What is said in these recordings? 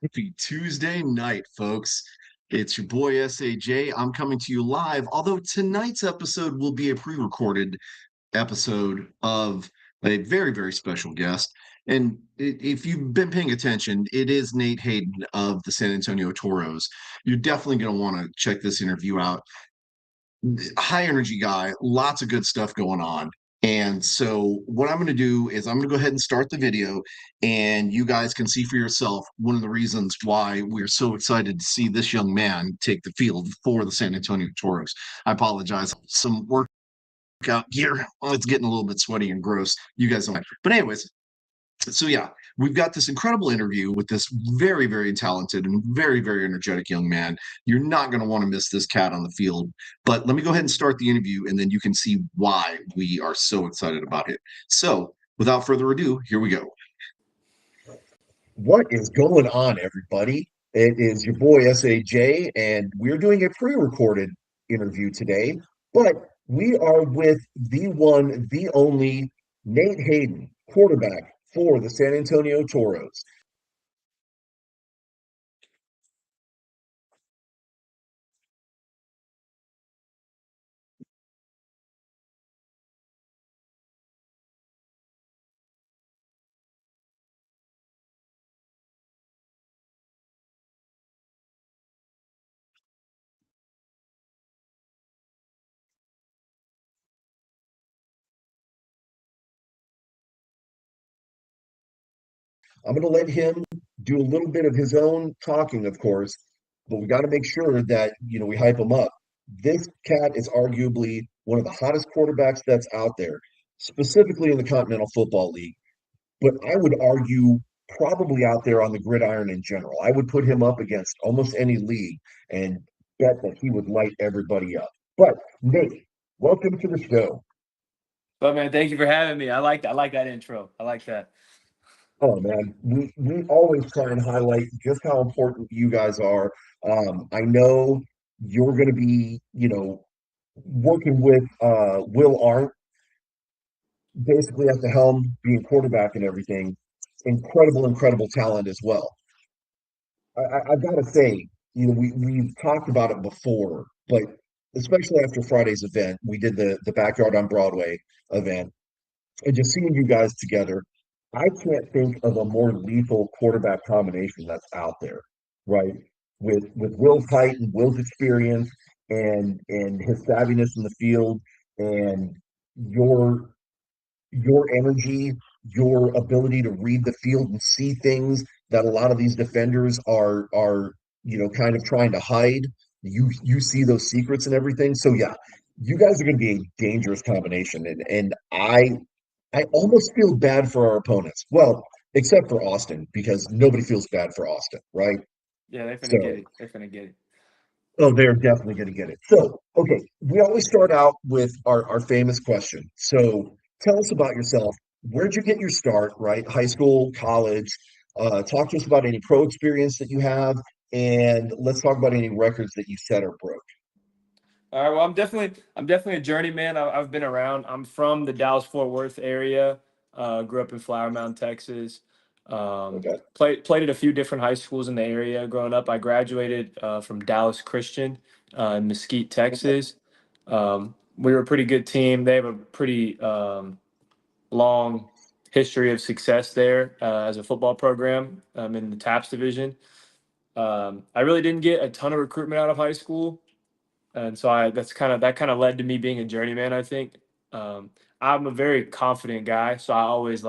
Happy Tuesday night, folks. It's your boy SAJ. I'm coming to you live, although tonight's episode will be a pre recorded episode of a very, very special guest. And if you've been paying attention, it is Nate Hayden of the San Antonio Toros. You're definitely going to want to check this interview out. High energy guy, lots of good stuff going on. And so, what I'm going to do is, I'm going to go ahead and start the video, and you guys can see for yourself one of the reasons why we're so excited to see this young man take the field for the San Antonio Toros. I apologize, some workout gear. It's getting a little bit sweaty and gross. You guys don't, but anyways, so yeah, we've got this incredible interview with this very, very talented and very, very energetic young man. You're not going to want to miss this cat on the field. But let me go ahead and start the interview, and then you can see why we are so excited about it. So, without further ado, here we go. What is going on, everybody? It is your boy SAJ, and we're doing a pre-recorded interview today, but we are with the one, the only Nate Hayden, quarterback for the San Antonio Toros. I'm going to let him do a little bit of his own talking, of course, but we got to make sure that, we hype him up. This cat is arguably one of the hottest quarterbacks that's out there, specifically in the Continental Football League. But I would argue probably out there on the gridiron in general. I would put him up against almost any league and bet that he would light everybody up. But Nate, welcome to the show. But man, thank you for having me. I like that intro. I like that. Oh man, we always try and highlight just how important you guys are. I know you're going to be, working with Will Arndt basically at the helm, being quarterback and everything. Incredible, incredible talent as well. I've got to say, we've talked about it before, but especially after Friday's event, we did the Backyard on Broadway event, and just seeing you guys together, I can't think of a more lethal quarterback combination that's out there, right? With Will's height and Will's experience and his savviness in the field and your your energy, your ability to read the field and see things that a lot of these defenders are kind of trying to hide. You see those secrets and everything. So yeah, you guys are going to be a dangerous combination, and I almost feel bad for our opponents. Well, except for Austin, because nobody feels bad for Austin, right? Yeah, they're finna get So, it. They're finna get it. oh, they're definitely going to get it. So, okay, we always start out with our famous question. So, tell us about yourself. Where'd you get your start, right? High school, college? Talk to us about any pro experience that you have, and let's talk about any records that you set or broke. All right. Well, I'm definitely a journeyman. I've been around. I'm from the Dallas Fort Worth area. Grew up in Flower Mound, Texas. Okay. Played at a few different high schools in the area. Growing up, I graduated from Dallas Christian in Mesquite, Texas. We were a pretty good team. They have a pretty long history of success there as a football program in the TAPS division. I really didn't get a ton of recruitment out of high school, and so that kind of led to me being a journeyman. I think I'm a very confident guy, so I always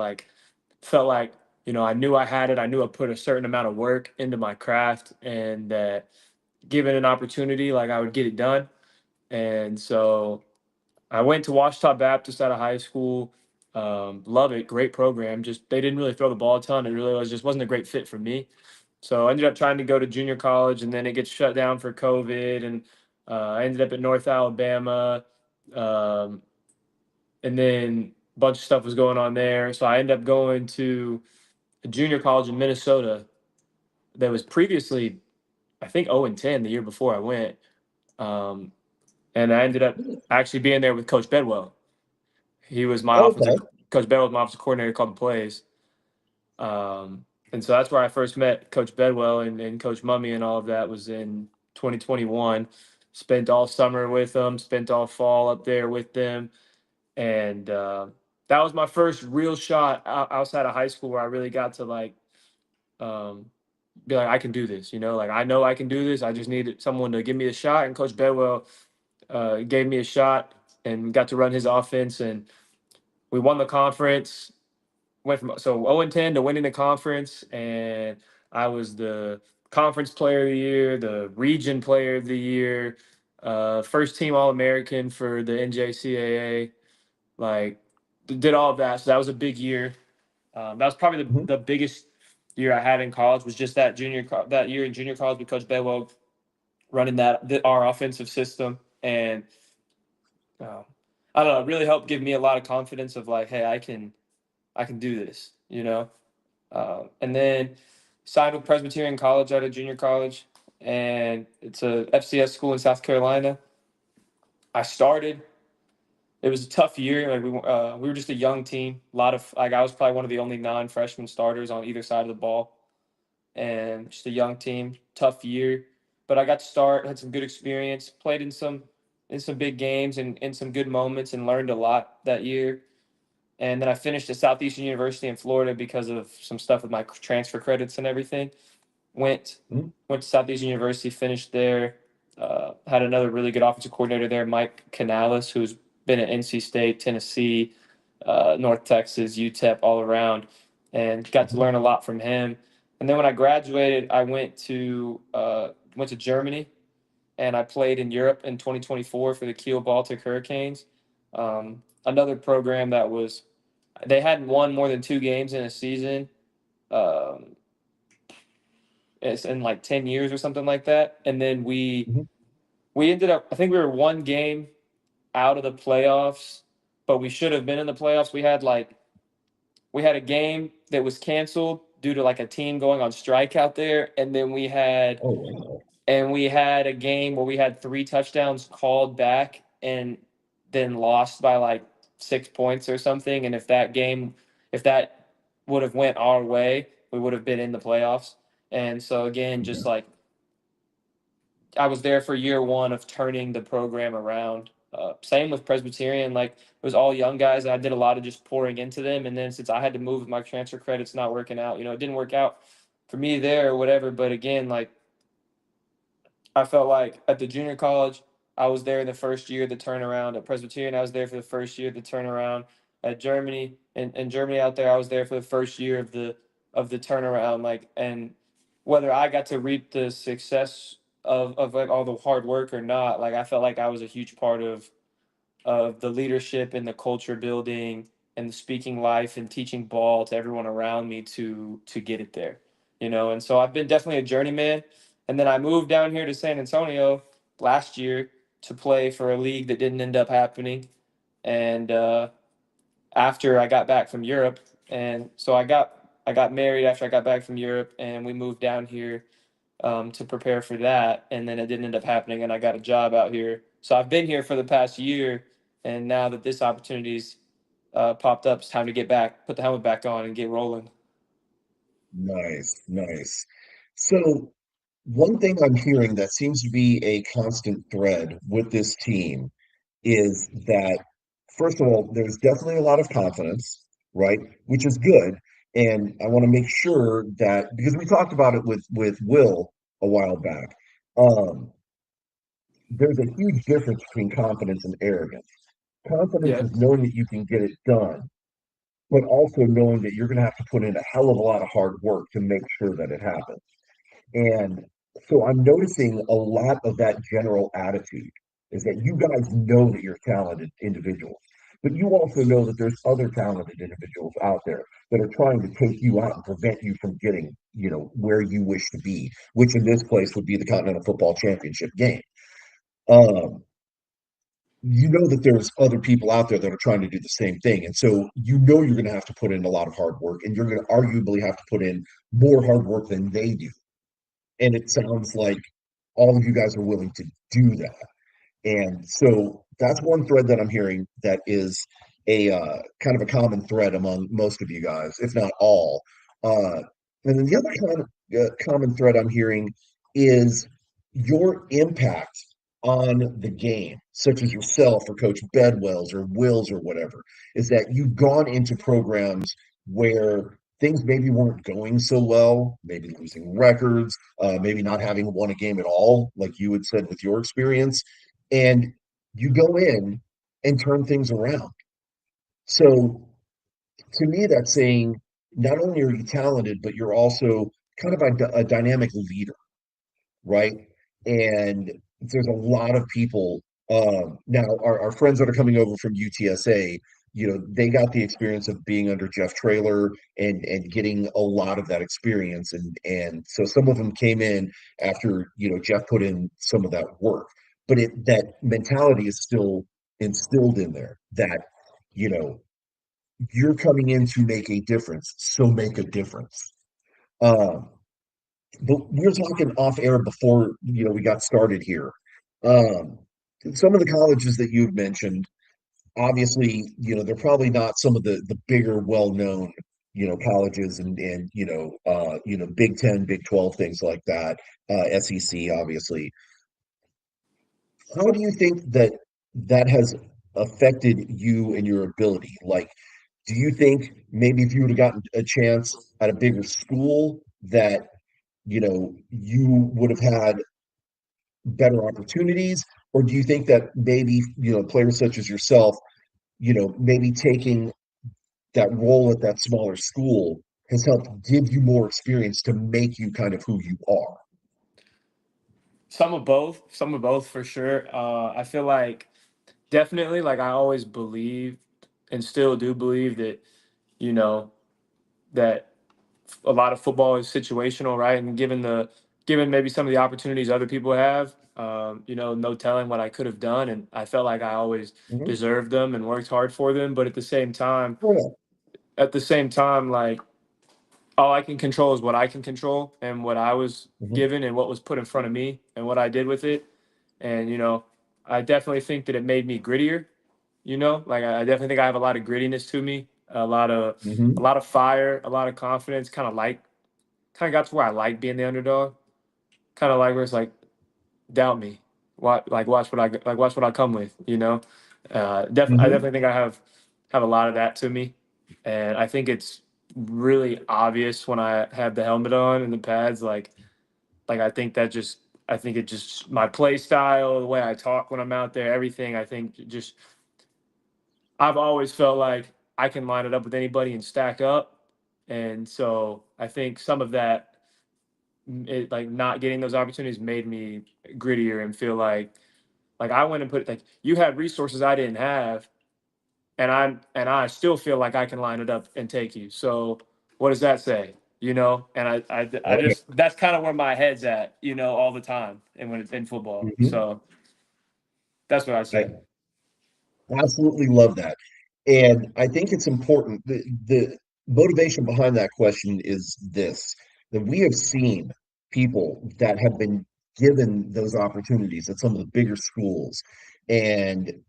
felt like I knew I had it. I knew I put a certain amount of work into my craft, and that given an opportunity, like I would get it done. And so I went to Washita Baptist out of high school. Love it, great program. Just they didn't really throw the ball a ton. It really wasn't a great fit for me. So I ended up trying to go to junior college, and then it gets shut down for COVID, and I ended up at North Alabama, um, and then a bunch of stuff was going on there. So I ended up going to a junior college in Minnesota that was previously, I think, 0-10 the year before I went, um, and I ended up actually being there with Coach Bedwell. He was my offensive Okay. Coach Bedwell was my offensive coordinator, called the plays. Um, And so that's where I first met Coach Bedwell and Coach Mummy, and all of that was in 2021. Spent all summer with them, spent all fall up there with them. And that was my first real shot outside of high school where I really got to like um, be like, I can do this, like I know I can do this. I just needed someone to give me a shot. And Coach Bedwell gave me a shot and got to run his offense. And we won the conference, went from 0-10 to winning the conference. And I was the conference player of the year, the region player of the year, first team All-American for the NJCAA, like did all of that. So that was a big year. That was probably Mhm. the biggest year I had in college, was just that year in junior college, because Bedwell running our offensive system. And um, I don't know, it really helped give me a lot of confidence of like, hey, I can do this, and then signed with Presbyterian College out of junior college, and it's a FCS school in South Carolina. I started. It was a tough year. Like we were just a young team. A lot of like I was probably one of the only non-freshman starters on either side of the ball, and just a young team. Tough year, but I got to start. Had some good experience. Played in some big games and in some good moments, and learned a lot that year. And then I finished at Southeastern University in Florida because of some stuff with my transfer credits and everything. Went Mhm. went to Southeastern University, finished there. Had another really good offensive coordinator there, Mike Canales, who's been at NC State, Tennessee, North Texas, UTEP, all around, and got to Mhm. learn a lot from him. And then when I graduated, I went to Germany, and I played in Europe in 2024 for the Kiel Baltic Hurricanes. Another program that was they hadn't won more than 2 games in a season. Um, it's in like 10 years or something like that. And then Mhm. we ended up, I think we were 1 game out of the playoffs, but we should have been in the playoffs. We had a game that was canceled due to like a team going on strike out there, and then Oh, wow. we had a game where we had 3 touchdowns called back and then lost by like 6 points or something. And if that would have went our way, we would have been in the playoffs. And so again, Yeah. just like I was there for year one of turning the program around. Same with Presbyterian, like it was all young guys. And I did a lot of just pouring into them, and then since I had to move with my transfer credits not working out, it didn't work out for me there or whatever. But again, like I felt like at the junior college, I was there in the first year of the turnaround. At Presbyterian, I was there for the first year of the turnaround. At Germany, in Germany out there, I was there for the first year of the turnaround. Like, and whether I got to reap the success of like all the hard work or not, like I felt like I was a huge part of the leadership and the culture building and the speaking life and teaching ball to everyone around me to get it there, and so I've been definitely a journeyman. And then I moved down here to San Antonio last year to play for a league that didn't end up happening. And after I got back from Europe, and so I got married after I got back from Europe, and we moved down here to prepare for that, and then it didn't end up happening, and I got a job out here. So I've been here for the past year, and now that this opportunity's popped up, it's time to get back, put the helmet back on, and get rolling. Nice, nice. So, one thing I'm hearing that seems to be a constant thread with this team is that, first of all, there's definitely a lot of confidence, right? Which is good. And I want to make sure that because we talked about it with Will a while back, um, there's a huge difference between confidence and arrogance. Confidence Yeah, is knowing that you can get it done, but also knowing that you're going to have to put in a hell of a lot of hard work to make sure that it happens. And so I'm noticing a lot of that general attitude is that you guys know that you're talented individuals, but you also know that there's other talented individuals out there that are trying to take you out and prevent you from getting, where you wish to be, which in this place would be the Continental Football Championship game. Um, you know that there's other people out there that are trying to do the same thing. And so you know you're going to have to put in a lot of hard work and you're going to arguably have to put in more hard work than they do. And it sounds like all of you guys are willing to do that. And so that's one thread that I'm hearing that is a kind of a common thread among most of you guys, if not all. And then the other common thread I'm hearing is your impact on the game, such as yourself or Coach Bedwell's or Will's or whatever, is that you've gone into programs where things maybe weren't going so well, maybe losing records, maybe not having won a game at all, like you had said with your experience, and you go in and turn things around. So to me, that's saying not only are you talented, but you're also kind of a dynamic leader, right? And there's a lot of people now, our friends that are coming over from UTSA, they got the experience of being under Jeff Traylor and getting a lot of that experience. And so some of them came in after, Jeff put in some of that work. But that mentality is still instilled in there that, you know, you're coming in to make a difference, so make a difference. Um, but we were talking off air before we got started here. Um, some of the colleges that you've mentioned, obviously, they're probably not some of the bigger, well-known, colleges and Big Ten, Big 12, things like that. SEC, obviously. How do you think that that has affected you and your ability? Like, do you think maybe if you would have gotten a chance at a bigger school that, you would have had better opportunities? Or do you think that maybe, players such as yourself, maybe taking that role at that smaller school has helped give you more experience to make you kind of who you are? Some of both for sure. I feel like definitely, like I always believe and still do believe that, you know, that a lot of football is situational, right? And given maybe some of the opportunities other people have, no telling what I could have done, and I felt like I always Mhm. deserved them and worked hard for them. But Oh, at the same time, like all I can control is what I can control and what I was yeah. given and what was put in front of me and what I did with it. And I definitely think that it made me grittier. Like I definitely think I have a lot of grittiness to me, a Hmm. lot of fire, a lot of confidence. Kind of got to where I like being the underdog. Kind of like where it's like doubt me, watch what I come with. I Hmm. definitely think I have a lot of that to me, and I think it's really obvious when I have the helmet on and the pads. Like I think it just my play style, the way I talk when I'm out there, everything. I think just I've always felt like I can line it up with anybody and stack up. And so I think some of that, like not getting those opportunities made me grittier and feel like I went and put like you had resources I didn't have, and I still feel like I can line it up and take you. So what does that say? And I Right. just that's kind of where my head's at, all the time, and when it's in football. Hmm. So that's what I I say. absolutely love that. And I think it's important. The motivation behind that question is this, that we have seen people that have been given those opportunities at some of the bigger schools. And,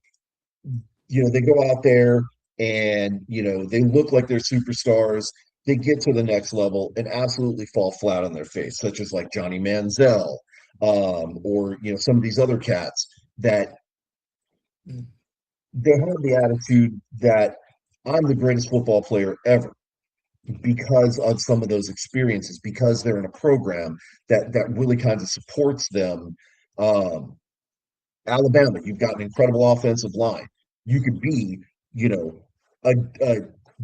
they go out there and, they look like they're superstars. They get to the next level and absolutely fall flat on their face, such as like Johnny Manziel, or, some of these other cats that they have the attitude that I'm the greatest football player ever because of some of those experiences, because they're in a program that really kind of supports them. Um, Alabama, you've got an incredible offensive line. You could be, you know, a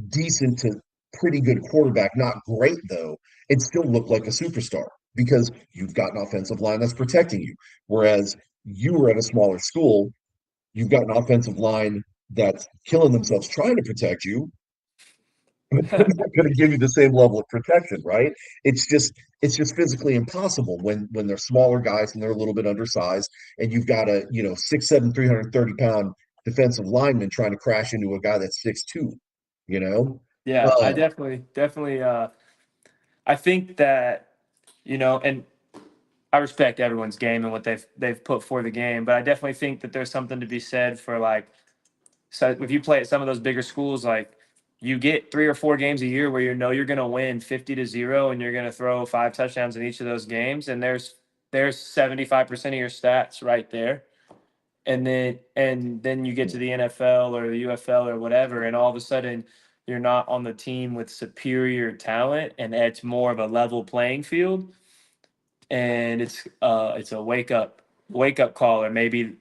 decent to pretty good quarterback, not great though, and still look like a superstar because you've got an offensive line that's protecting you. Whereas you were at a smaller school, you've got an offensive line that's killing themselves trying to protect you, but they're not going to give you the same level of protection, right? It's just physically impossible when they're smaller guys and they're a little bit undersized, and you've got a 6'7", 330-pound defensive lineman trying to crash into a guy that's 6'2", you know? Yeah, I Um, definitely I think that and I respect everyone's game and what they've put for the game, but I definitely think that there's something to be said for like so if you play at some of those bigger schools, like you get 3 or 4 games a year where you know you're going to win 50-0 and you're going to throw 5 touchdowns in each of those games, and there's 75% of your stats right there. And then you get to the NFL or the UFL or whatever, and all of a sudden you're not on the team with superior talent, and it's more of a level playing field. And it's a wake up call, or maybe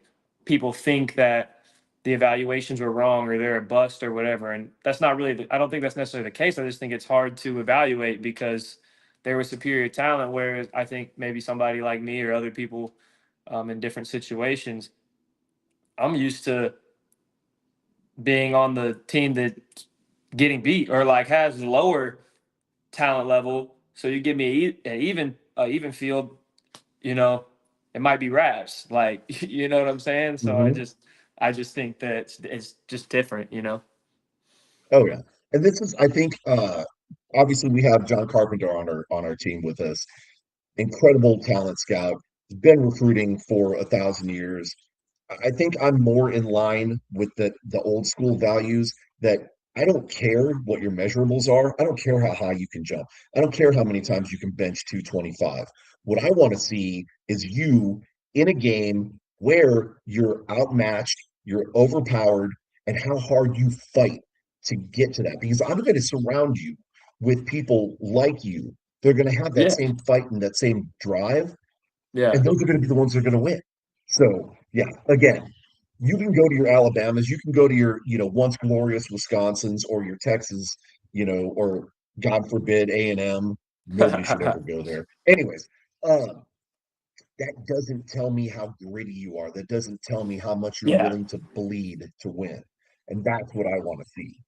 people think that the evaluations were wrong or they're a bust or whatever, and that's not really I don't think that's necessarily the case. I just think it's hard to evaluate because there was superior talent, whereas I think maybe somebody like me or other people in different situations, I'm used to being on the team that getting beat or like has lower talent level. So you give me an even field, you know, it might be raps. Like you know what I'm saying? So I Mhm. just I just think that it's just different, you know. Oh yeah. And this is, I think, obviously we have John Carpenter on our team with us. Incredible talent scout. He's been recruiting for 1,000 years. I think I'm more in line with the old school values that I don't care what your measurables are. I don't care how high you can jump. I don't care how many times you can bench 225. What I want to see is you in a game where you're outmatched, you're overpowered, and how hard you fight to get to that. Because I'm going to surround you with people like you. They're going to have that Yeah. same fight and that same drive, Yeah. and those are going to be the ones that are going to win. So, yeah, again, you can go to your Alabamas, you can go to your, once glorious Wisconsins or your Texas, or God forbid A&M. Nobody should ever go there. Anyways, um, that doesn't tell me how gritty you are. That doesn't tell me how much you're Yeah. willing to bleed to win. And that's what I want to see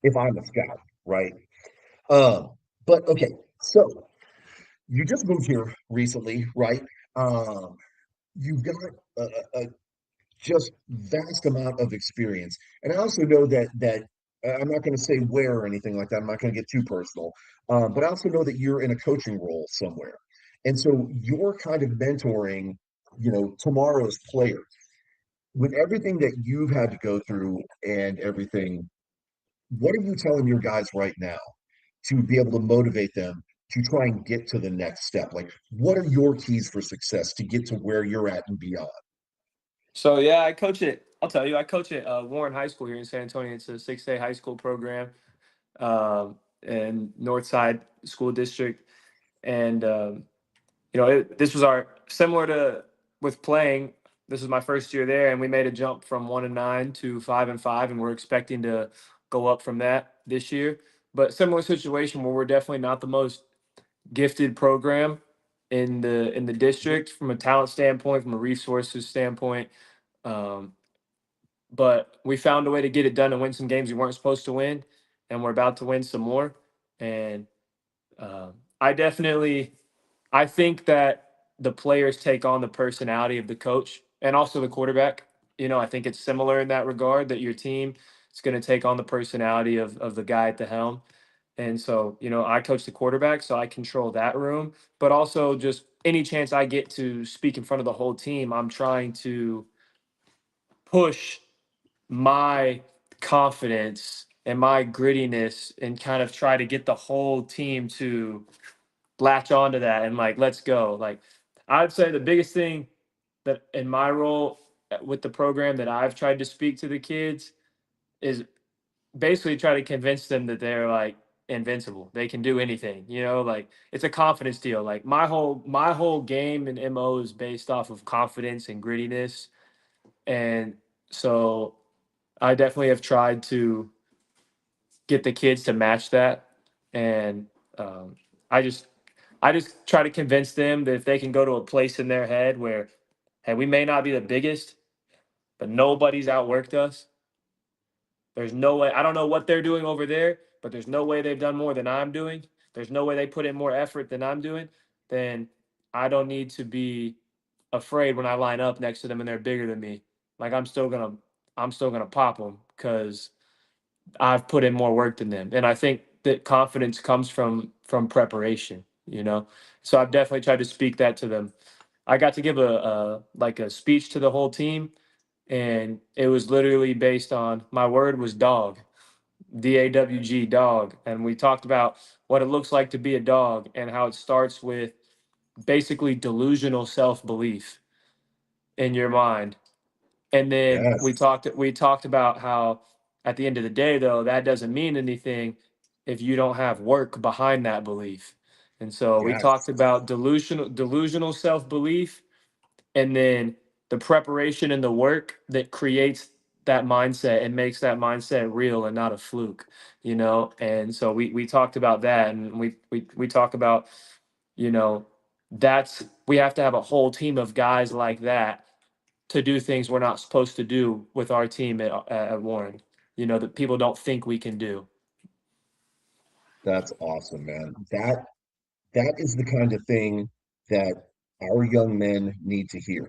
if I'm a scout, right? Um, but okay, so you just moved here recently, right? Um, you've got a just vast amount of experience. And I also know that I'm not going to say where or anything like that. I'm not going to get too personal, but I also know that you're in a coaching role somewhere, and so you're kind of mentoring, tomorrow's players with everything that you've had to go through and everything. What are you telling your guys right now to be able to motivate them to try and get to the next step? Like, what are your keys for success to get to where you're at and beyond? So yeah, I coach it. I'll tell you, I coach at Warren High School here in San Antonio. It's a 6A high school program in Northside School District, and this was our similar to with playing. This was my first year there, and we made a jump from 1-9 to 5-5, and we're expecting to go up from that this year. But similar situation where we're definitely not the most gifted program in the district from a talent standpoint, from a resources standpoint. Um, but we found a way to get it done and win some games we weren't supposed to win, and we're about to win some more. And I definitely, I think that the players take on the personality of the coach and also the quarterback. I think it's similar in that regard that your team is going to take on the personality of the guy at the helm. And so, I coach the quarterback, so I control that room. But also, just any chance I get to speak in front of the whole team, I'm trying to push my confidence and my grittiness and kind of try to get the whole team to latch onto that and like let's go. Like I'd say the biggest thing that in my role with the program that I've tried to speak to the kids is basically try to convince them that they're like invincible. They can do anything, like it's a confidence deal. Like my whole game and MO is based off of confidence and grittiness. And so I definitely have tried to get the kids to match that. And um, I just I just try to convince them that if they can go to a place in their head where, hey, we may not be the biggest, but nobody's outworked us. There's no way. I don't know what they're doing over there, but there's no way they've done more than I'm doing. There's no way they put in more effort than I'm doing. Then I don't need to be afraid when I line up next to them and they're bigger than me. Like I'm still gonna pop them because I've put in more work than them. And I think that confidence comes from preparation, So I've definitely tried to speak that to them. I got to give a speech to the whole team, and it was literally based on my word was dog. DAWG, dog. And we talked about what it looks like to be a dog and how it starts with basically delusional self-belief in your mind. And then we Yes, talked about how at the end of the day though, that doesn't mean anything if you don't have work behind that belief. And so we yes, talked about delusional self-belief, and then the preparation and the work that creates that mindset and makes that mindset real and not a fluke, you know. And so we talked about that, and we talk about, you know, that's we have to have a whole team of guys like that to do things we're not supposed to do with our team at Warren, you know, that people don't think we can do. that's awesome, man. That is the kind of thing that our young men need to hear.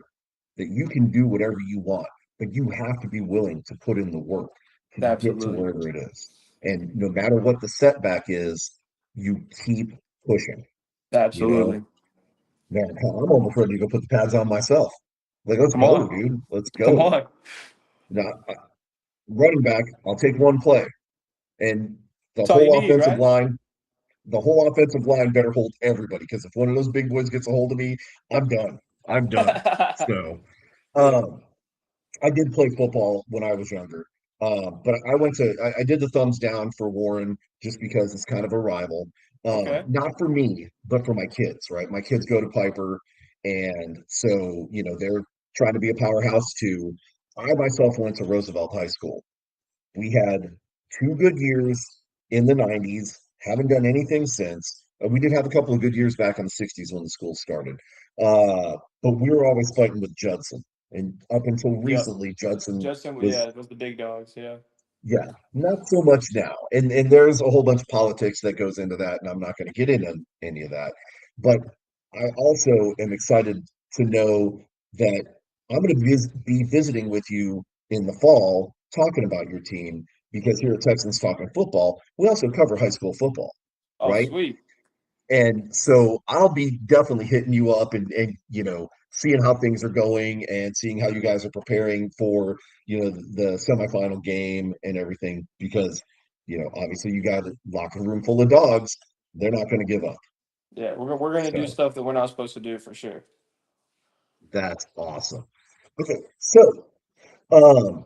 That you can do whatever you want, but you have to be willing to put in the work to get to Absolutely. wherever it is. And no matter what the setback is, you keep pushing, you know? Absolutely. Man, hell, I'm almost ready to go put the pads on myself. Like, let's Come go, on. dude. Let's Come go. on. Now, running back, I'll take one play. And the That's all you whole need, offensive right? line, the whole offensive line better hold everybody because if one of those big boys gets a hold of me, I'm done. I'm done. So, um, I did play football when I was younger, but I did the thumbs down for Warren just because it's kind of a rival. Okay. Not for me, but for my kids, right? My kids go to Piper, and so, they're trying to be a powerhouse too. I myself went to Roosevelt High School. We had 2 good years in the 90s, haven't done anything since. We did have a couple of good years back in the 60s when the school started. But we were always fighting with Judson. And up until Yep. recently, Judson Justin, was, yeah, it was the big dogs. Yeah. yeah, not so much now. And there's a whole bunch of politics that goes into that, and I'm not going to get into any of that. But I also am excited to know that I'm going to be visiting with you in the fall talking about your team because here at Texans Talking Football, we also cover high school football, Oh, right? sweet. And so I'll be definitely hitting you up and seeing how things are going and seeing how you guys are preparing for, the semifinal game and everything because, obviously you got a locker room full of dogs. They're not going to give up. Yeah, we're gonna do So stuff that we're not supposed to do for sure. that's awesome. Okay, so um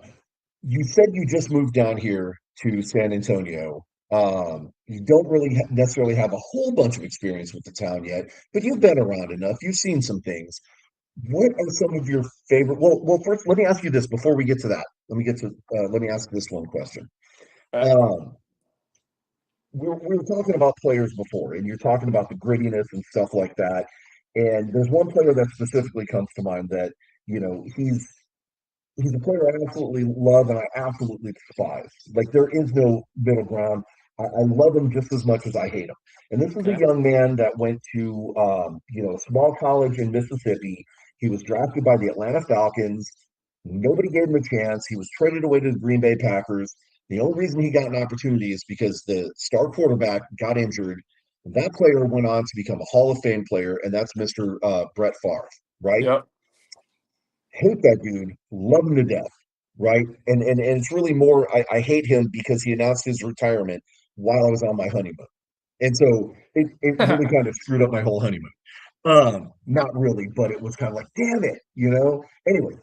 you said you just moved down here to San Antonio. You don't really necessarily have a whole bunch of experience with the town yet, but you've been around enough. You've seen some things. What are some of your favorite? Well, first, let me ask you this before we get to that. Let me ask this one question. Okay. Um, we were talking about players before, and you're talking about the grittiness and stuff like that. And there's one player that specifically comes to mind that, he's a player I absolutely love and I absolutely despise. Like there is no middle ground. I love him just as much as I hate him. And this is a Okay. young man that went to a small college in Mississippi. He was drafted by the Atlanta Falcons. Nobody gave him a chance. He was traded away to the Green Bay Packers. The only reason he got an opportunity is because the star quarterback got injured. That player went on to become a Hall of Fame player, and that's Mr. Brett Favre, right? Yep. Hate that dude, love him to death, right? And it's really more I hate him because he announced his retirement while I was on my honeymoon. And so it really kind of screwed up my whole honeymoon. Not really, but it was kind of like, damn it. Anyway,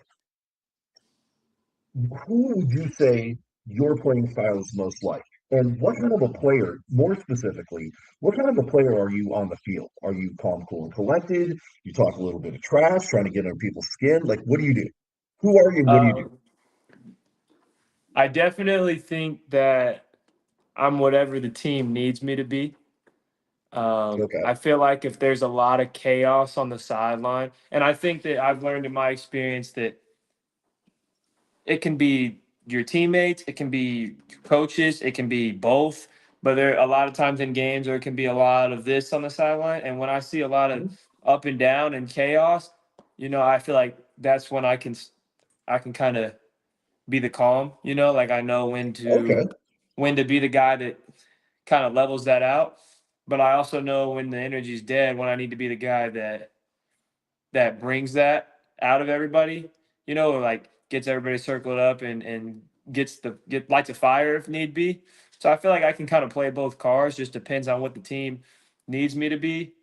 who would you say your playing style is most like? And what kind of a player, more specifically, what kind of a player are you on the field? Are you calm, cool, and collected? You talk a little bit of trash, trying to get under people's skin? Like, what do you do? Who are you and what do you do? um, I definitely think that I'm whatever the team needs me to be. Okay. I feel like if there's a lot of chaos on the sideline, and I think that I've learned in my experience that it can be your teammates, it can be coaches, it can be both. But there a lot of times in games there can be a lot of this on the sideline. And when I see a lot of up and down and chaos, I feel like that's when I can kind of be the calm, like I know Okay. when to be the guy that kind of levels that out. But I also know when the energy's dead, when I need to be the guy that brings that out of everybody, or like gets everybody circled up and gets lights a fire if need be. So I feel like I can kind of play both cards. Just depends on what the team needs me to be.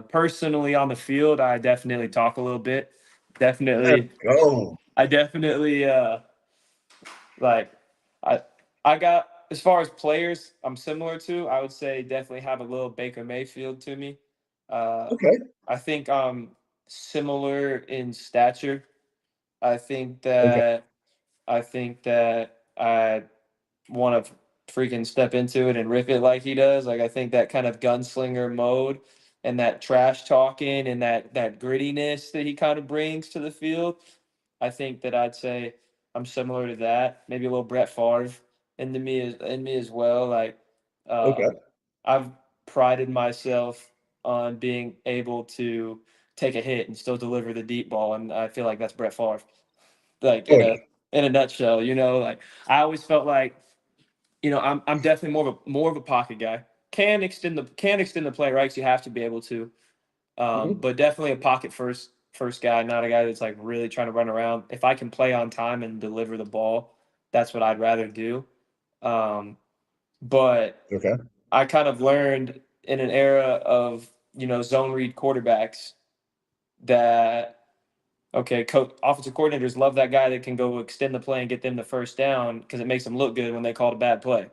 Personally, on the field, I definitely talk a little bit. Let's Definitely, go. I definitely like I I got as far as players I'm similar to. I would say definitely have a little Baker Mayfield to me. Uh, Okay. I think I'm similar in stature. I think Okay. that I want to freaking step into it and rip it like he does. Like I think that kind of gunslinger mode and that trash talking and that grittiness that he kind of brings to the field. I think that I'd say I'm similar to that. Maybe a little Brett Favre in me as well. Like Okay. I've prided myself on being able to take a hit and still deliver the deep ball, and I feel like that's Brett Favre. Like Oh yeah. in a nutshell, like I always felt like I'm definitely more of a pocket guy. Can extend the play, right? 'Cause you have to be able to. Mhm. But definitely a pocket first guy, not a guy that's like really trying to run around. If I can play on time and deliver the ball, that's what I'd rather do. Um, but Okay. I kind of learned in an era of zone read quarterbacks that okay, offensive coordinators love that guy that can go extend the play and get them the first down because it makes them look good when they call a bad play,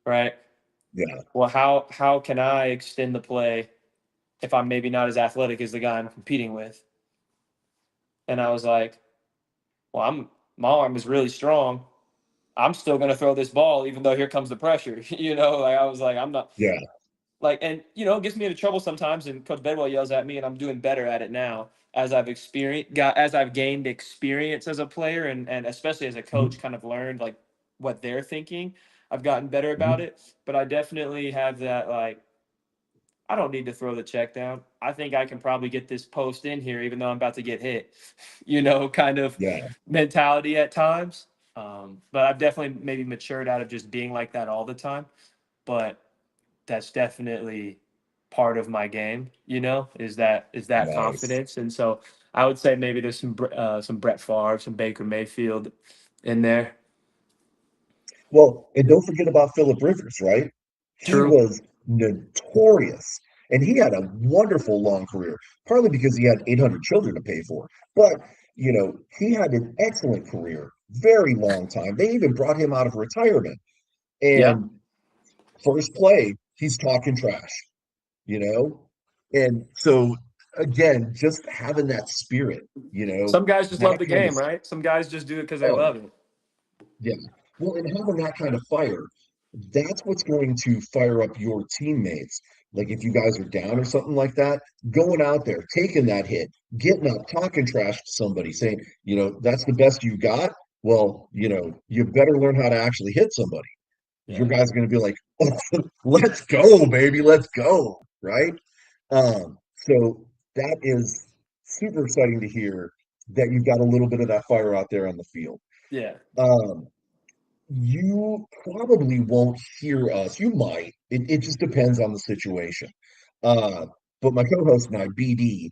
right? Yeah. Well, how can I extend the play if I'm maybe not as athletic as the guy I'm competing with? And I was like, well, my arm is really strong. I'm still gonna throw this ball even though here comes the pressure. Like I was like, I'm not Yeah. like, and it gets me into trouble sometimes. And Coach Bedwell yells at me, and I'm doing better at it now as I've gained experience as a player, and especially as a Mhm. coach, kind of learned like what they're thinking. I've gotten better about Mhm. it, but I definitely have that like I don't need to throw the check down. I think I can probably get this post in here, even though I'm about to get hit. Kind of Yeah. mentality at times. But I've definitely maybe matured out of just being like that all the time. But that's definitely part of my game. Is that Nice. confidence, and so I would say maybe there's some Brett Favre, some Baker Mayfield in there. Well, and don't forget about Philip Rivers, right? He True. was notorious, and he had a wonderful long career, partly because he had 800 children to pay for. But, he had an excellent career, very long time. They even brought him out of retirement. Yeah. And first play, he's talking trash, you know? And so, again, just having that spirit, Some guys just love that the kind of, game, right? Some guys just do it because they oh, love it. yeah. Well, and having that kind of fire, that's what's going to fire up your teammates. Like if you guys are down or something like that, going out there, taking that hit, getting up, talking trash to somebody, saying, that's the best you got. Well, you better learn how to actually hit somebody. Your Yeah. guys are going to be like, oh, let's go, baby, let's go. Right. So that is super exciting to hear that you've got a little bit of that fire out there on the field. Yeah. Um, you probably won't hear us. You might. It just depends on the situation. Uh, but my co-host and I, BD,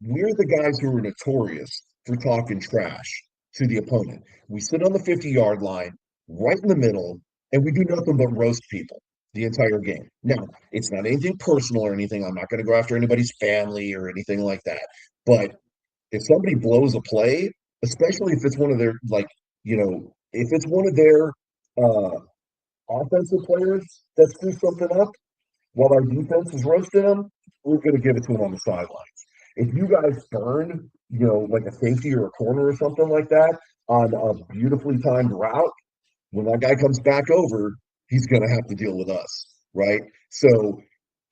we're the guys who are notorious for talking trash to the opponent. We sit on the 50-yard line, right in the middle, and we do nothing but roast people the entire game. Now, it's not anything personal or anything. I'm not going to go after anybody's family or anything like that. But if somebody blows a play, especially if it's one of their if it's one of their uh, offensive players that screws something up while our defense is roasting them, we're going to give it to them on the sidelines. If you guys burn, like a safety or a corner or something like that on a beautifully timed route, when that guy comes back over, he's going to have to deal with us, right? So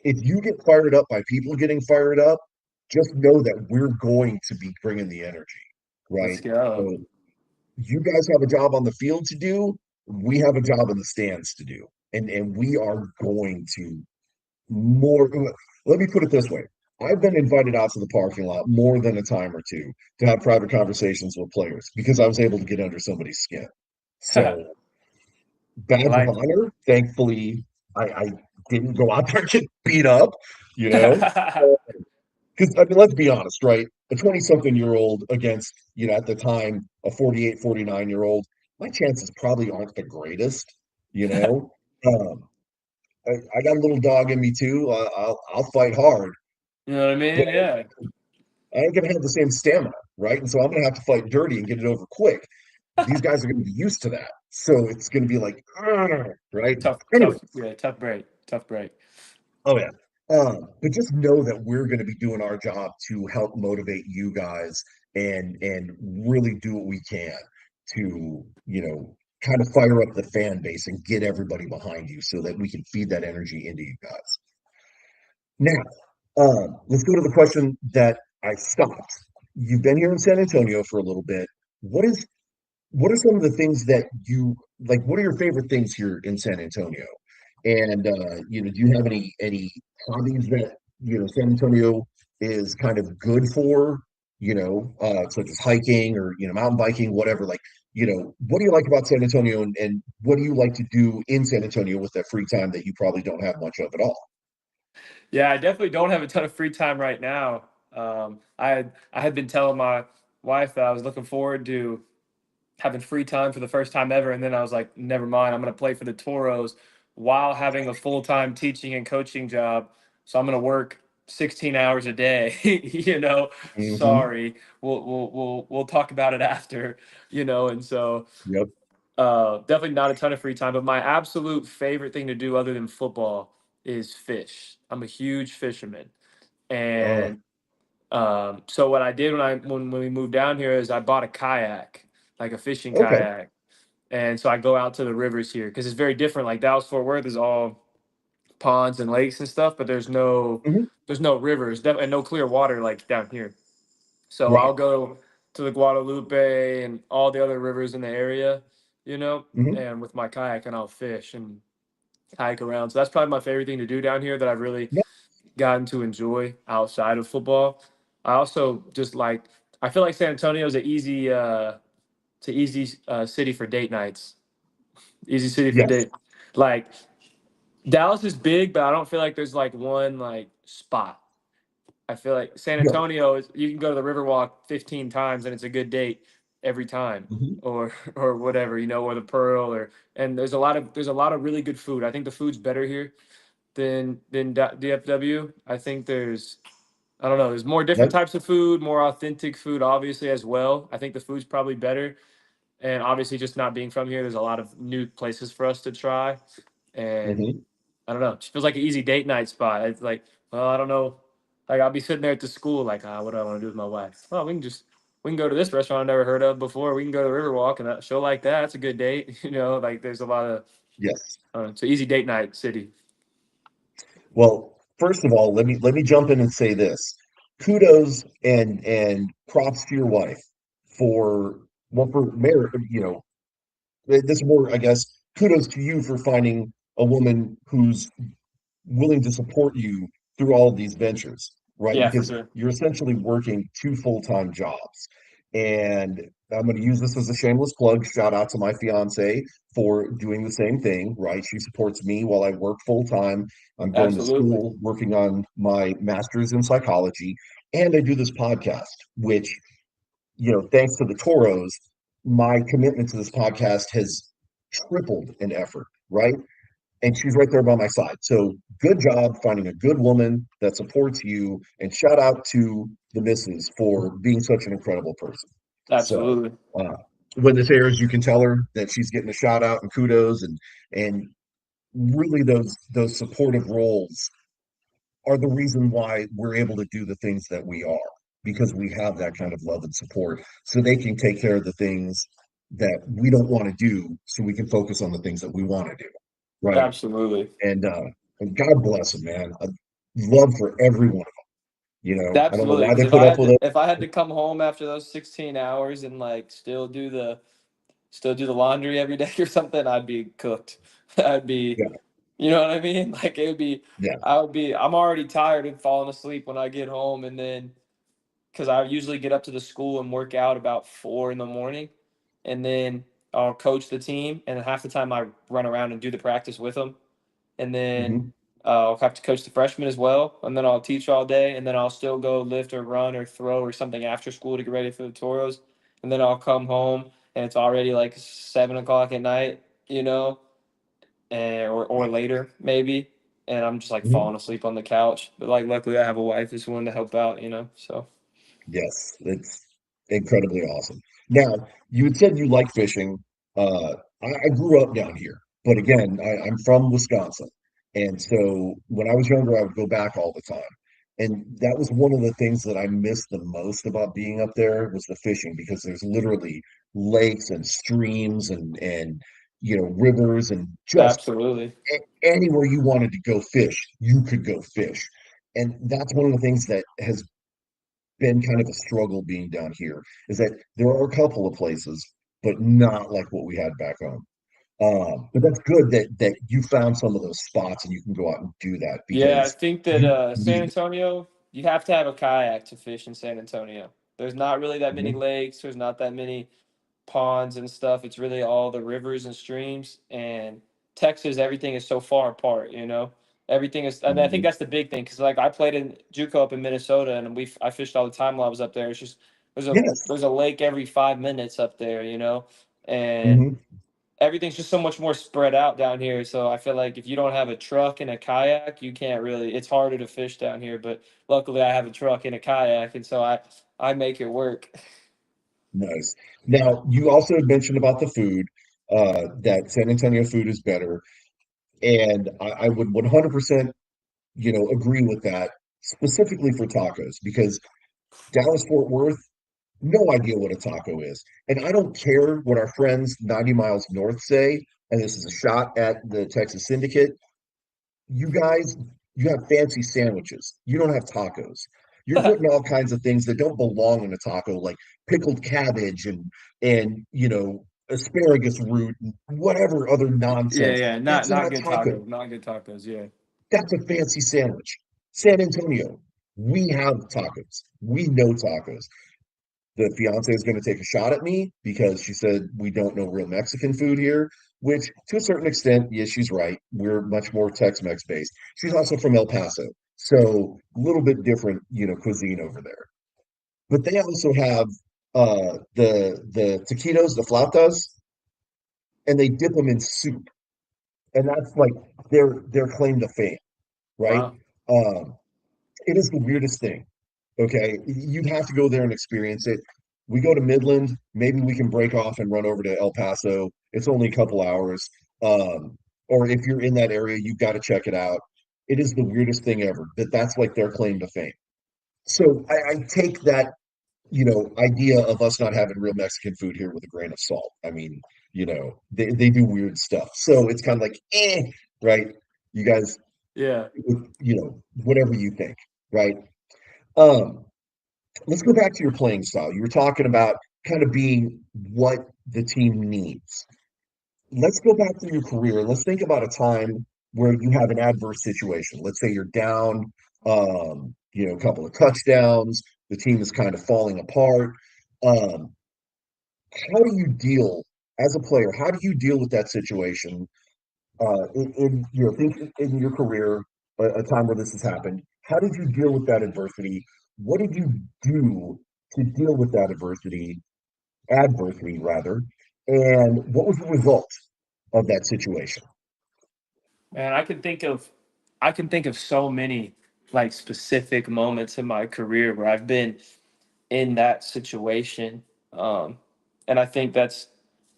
if you get fired up by people getting fired up, just know that we're going to be bringing the energy, Let's right? go. So you guys have a job on the field to do. We have a job in the stands to do, and we are going to more. Let me put it this way: I've been invited out to the parking lot more than a time or two to have private conversations with players because I was able to get under somebody's skin. I So badge of like honor. Thankfully, I didn't go out there and get beat up, you know. it. Because I mean, let's be honest, right? A 20-something-year-old against, at the time, a 48, 49-year-old, my chances probably aren't the greatest, you know. Um, I got a little dog in me too. I'll fight hard, You know what I but mean? Yeah. I ain't gonna have the same stamina, right? And so I'm gonna have to fight dirty and get it over quick. These guys are gonna be used to that, so it's gonna be like, "Argh," right? Anyway, Tough break. Tough break. oh yeah. But just know that we're gonna be doing our job to help motivate you guys and really do what we can to, kind of fire up the fan base and get everybody behind you so that we can feed that energy into you guys. Now, let's go to the question that I stopped. You've been here in San Antonio for a little bit. What is what are some of the things that you like? What are your favorite things here in San Antonio? And do you have any hobbies that San Antonio is kind of good for? Such as hiking or mountain biking, whatever. Like, what do you like about San Antonio, and what do you like to do in San Antonio with that free time that you probably don't have much of at all? Yeah, I definitely don't have a ton of free time right now. I had been telling my wife that I was looking forward to having free time for the first time ever, and then I was like, never mind, I'm going to play for the Toros while having a full-time teaching and coaching job. So I'm going to work 16 hours a day. Hmm. Sorry, we'll talk about it after. And so Yep. definitely not a ton of free time, but my absolute favorite thing to do other than football is fish. I'm a huge fisherman, Uh, and so what I did when we moved down here is I bought a kayak, like a fishing okay. kayak, and so I go out to the rivers here because it's very different. Like Dallas Fort Worth is all ponds and lakes and stuff, but Hmm. there's no rivers and no clear water like down here. So Right. I'll go to the Guadalupe and all the other rivers in the area, Hmm. and with my kayak and I'll fish and hike around. So that's probably my favorite thing to do down here that I've really Yeah. gotten to enjoy outside of football. I also just like I feel like San Antonio is it's an easy city for date nights. Easy city for Yes. date. Like Dallas is big, but I don't feel like there's like one like spot. I feel like San Yeah. Antonio is you can go to the Riverwalk 15 times and it's a good date every time. Hmm. Or whatever, or the Pearl and there's a lot of really good food. I think the food's better here than DFW. I think I don't know, there's more different Yep. types of food, more authentic food obviously as well. I think the food's probably better. And obviously just not being from here, there's a lot of new places for us to try. And Hmm. I don't know. It just feels like an easy date night spot. It's like, well, I don't know. Like I'll be sitting there at the school, like, what do I want to do with my wife? Oh, we can go to this restaurant I've never heard of before. We can go to Riverwalk and a show like that. That's a good date. Like there's a lot of Yes. it's an easy date night city. Well, first of all, let me jump in and say this. Kudos and props to your wife for for marriage, this more, I guess, kudos to you for finding a woman who's willing to support you through all of these ventures, right? Yeah, for Because sure. you're essentially working two full-time jobs. And I'm going to use this as a shameless plug. Shout out to my fiance for doing the same thing, right? She supports me while I work full time. I'm going to Absolutely. school, working on my master's in psychology, and I do this podcast, which, thanks to the Toros, my commitment to this podcast has tripled in effort, right? And she's right there by my side. So good job finding a good woman that supports you, and shout out to the missus for being such an incredible person. So Absolutely. uh, when this airs, you can tell her that she's getting a shout out and kudos, and really those supportive roles are the reason why we're able to do the things that we are, because we have that kind of love and support, so they can take care of the things that we don't want to do, so we can focus on the things that we want to do, right? Absolutely. And God bless them, man. Love for every one of them. I don't know Absolutely. why Because they if put I up had with to it. if I had to come home after those 16 hours and like still do the laundry every day or something, I'd be cooked. I'd be, Yeah, you know what I mean? Like it would be, yeah. I'm already tired and falling asleep when I get home. And then, because I usually get up to the school and work out about 4 in the morning. And then I'll coach the team. And half the time I run around and do the practice with them. And then Hmm. I'll have to coach the freshmen as well. And then I'll teach all day. And then I'll still go lift or run or throw or something after school to get ready for the Toros. And then I'll come home and it's already like 7 o'clock at night, you know, or later maybe, and I'm just like Mhm. falling asleep on the couch. But like luckily I have a wife who's willing to help out, you know. So Yes, it's incredibly awesome. Now, you had said you like fishing. I grew up down here, but again, I'm from Wisconsin. And so when I was younger, I would go back all the time. And that was one of the things that I missed the most about being up there was the fishing because there's literally lakes and streams and rivers and just absolutely. anywhere you wanted to go fish, you could go fish. And that's one of the things that has been kind of a struggle being down here is that there are a couple of places, but not like what we had back home. But that's good that you found some of those spots and you can go out and do that Yeah, I because think that you San need it. Antonio, you have to have a kayak to fish in San Antonio. There's not really that many Mhm. lakes. There's not that many ponds and stuff. It's really all the rivers and streams. And Texas, everything is so far apart. You know, everything is. And I think Mhm. that's the big thing because like I played in JUCO up in Minnesota, and I fished all the time while I was up there. It's just Yes. there's a lake every 5 minutes up there. You know, and Hmm. everything's just so much more spread out down here. So I feel like if you don't have a truck and a kayak, you can't really. It's harder to fish down here. But luckily, I have a truck and a kayak, and so I make it work. Nice. Now, you also had mentioned about the food, that San Antonio food is better. And I would 100%, agree with that, specifically for tacos, because Dallas Fort Worth, no idea what a taco is. And I don't care what our friends 90 miles north say, and this is a shot at the Texas Syndicate. You guys, you have fancy sandwiches. You don't have tacos. You're putting all kinds of things that don't belong in a taco, like pickled cabbage and asparagus root and whatever other Yeah, nonsense. yeah, That's not not a good taco. tacos, not good tacos. Yeah. That's a fancy sandwich. San Antonio, we have tacos. We know tacos. The fiance is going to take a shot at me because she said we don't know real Mexican food here, which to a certain extent, yes, she's right. We're much more Tex-Mex based. She's also from El Paso, so a little bit different, cuisine over there. But they also have the taquitos, the flautas, and they dip them in soup, and that's like their claim to fame, right? Wow. Um, it is the weirdest thing. Okay, you'd have to go there and experience it. We go to Midland, maybe we can break off and run over to El Paso. It's only a couple hours. Or if you're in that area, you've got to check it out. It is the weirdest thing ever. That's like their claim to fame. So I take that, idea of us not having real Mexican food here with a grain of salt. I mean, they do weird stuff. So it's kind of like, right? You guys, Yeah. whatever you think, right? Um, let's go back to your playing style. You were talking about kind of being what the team needs. Let's go back to your career. Let's think about a time where you have an adverse situation. Let's say you're down, a couple of touchdowns, the team is kind of falling apart. Um, how do you deal as a player? How do you deal with that situation think in your career, a time where this has happened? How did you deal with that adversity? What did you do to deal with that adversity rather, and what was the result of that situation? Man, I can think of so many like specific moments in my career where I've been in that situation. Um, and I think that's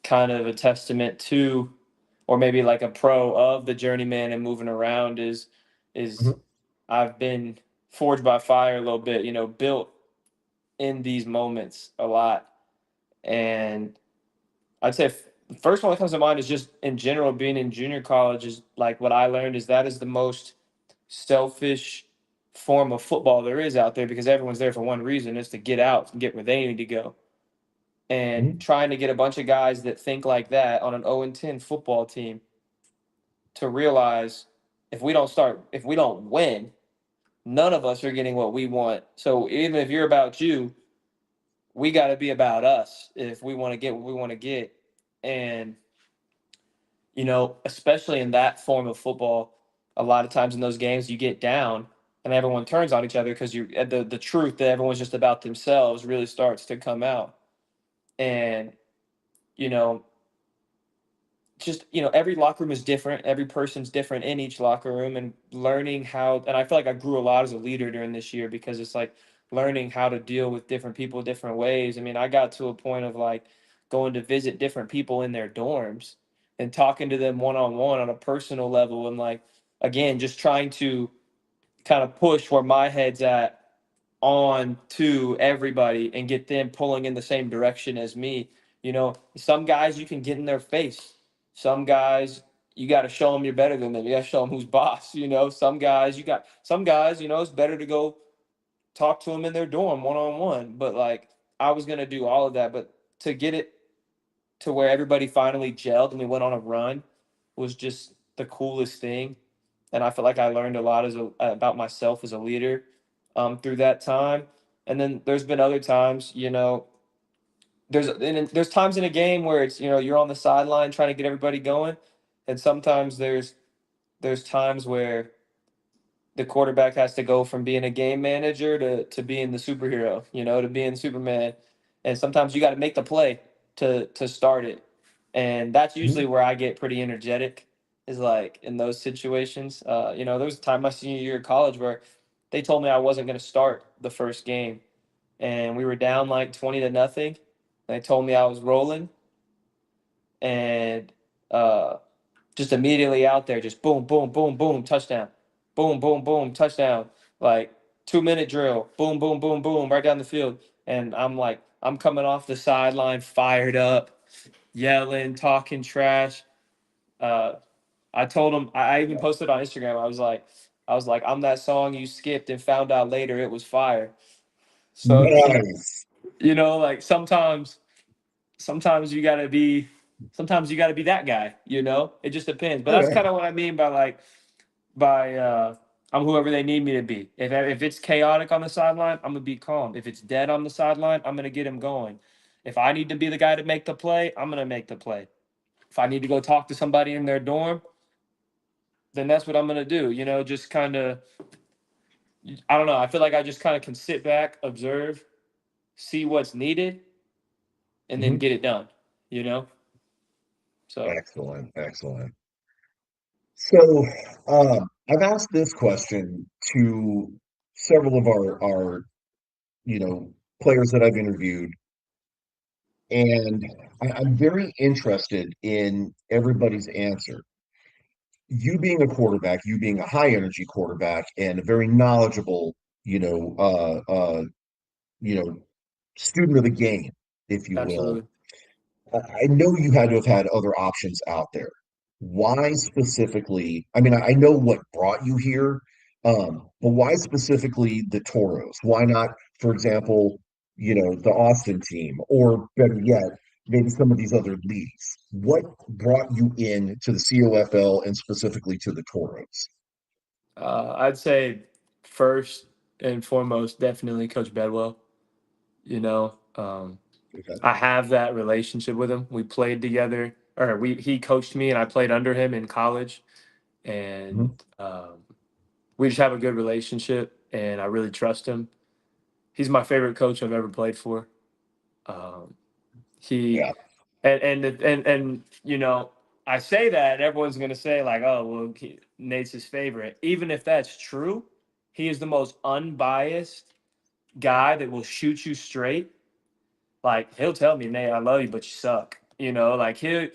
kind of a testament to, or maybe like a pro of the journeyman and moving around is Mhm. I've been forged by fire a little bit, you know, built in these moments a lot. And I'd say the first one that comes to mind is just in general being in junior college is like what I learned is that is the most selfish form of football there is out there because everyone's there for one reason is to get out and get where they need to go. And Mhm. trying to get a bunch of guys that think like that on an 0-10 football team to realize if we don't win, none of us are getting what we want. So even if you're about you, we got to be about us if we want to get what we want to get. And you know, especially in that form of football, a lot of times in those games you get down and everyone turns on each other because the truth that everyone's just about themselves really starts to come out. And you know, just, every locker room is different, every person's different in each locker room, and learning how, and I feel like I grew a lot as a leader during this year, because it's like learning how to deal with different people different ways. I mean, I got to a point of like going to visit different people in their dorms and talking to them one on one on a personal level, and like, again, just trying to kind of push where my head's at on to everybody and get them pulling in the same direction as me. Some guys you can get in their face. Some guys you got to show them you're better than them. You got to show them who's boss. Some guys, it's better to go talk to them in their dorm one on one. But like, I was gonna do all of that, but to get it to where everybody finally gelled and we went on a run was just the coolest thing. And I feel like I learned a lot about myself as a leader through that time. And then there's been other times, there's times in a game where it's, you're on the sideline trying to get everybody going, and sometimes there's times where the quarterback has to go from being a game manager to being the superhero, to being Superman. And sometimes you got to make the play to start it. And that's usually Mhm. where I get pretty energetic, is like in those situations. There was a time my senior year of college where they told me I wasn't going to start the first game, and we were down like 20 to nothing. They told me I was rolling, and uh, just immediately out there, just boom, boom, boom, boom, touchdown, boom, boom, boom, touchdown, like 2 minute drill, boom, boom, boom, boom, right down the field. And I'm like, I'm coming off the sideline, fired up, yelling, talking trash. Uh, I told him, I even posted on Instagram. I was like, I'm that song you skipped and found out later it was fire. So, Nice. like sometimes you gotta be sometimes you gotta be that guy. It just depends. But that's kind of what I mean by like by I'm whoever they need me to be. If it's chaotic on the sideline, I'm gonna be calm. If it's dead on the sideline, I'm gonna get him going. If I need to be the guy to make the play, I'm gonna make the play. If I need to go talk to somebody in their dorm, then that's what I'm gonna do. Just kind of, I don't know. I feel like I just kind of can sit back, observe, see what's needed, and then Mhm. get it done. You know. So Excellent, excellent. So, I've asked this question to several of our players that I've interviewed, and I'm very interested in everybody's answer. You being a quarterback, you being a high energy quarterback, and a very knowledgeable, you know, uh, uh, you know, student of the game, if you will. absolutely. I know you had to have had other options out there. Why specifically? I mean, I know what brought you here, but why specifically the Toros? Why not, for example, the Austin team, or better yet, maybe some of these other leagues? What brought you in to the COFL and specifically to the Toros? I'd say first and foremost, definitely Coach Bedwell. Okay. I have that relationship with him. We played together, or he coached me, and I played under him in college, and Mhm. we just have a good relationship, and I really trust him. He's my favorite coach I've ever played for. Um, he Yeah, and I say that, and everyone's gonna say like, oh well, Nate's his favorite. Even if that's true, he is the most unbiased guy that will shoot you straight. Like, he'll tell me, Nate, I love you, but you suck. Like he'll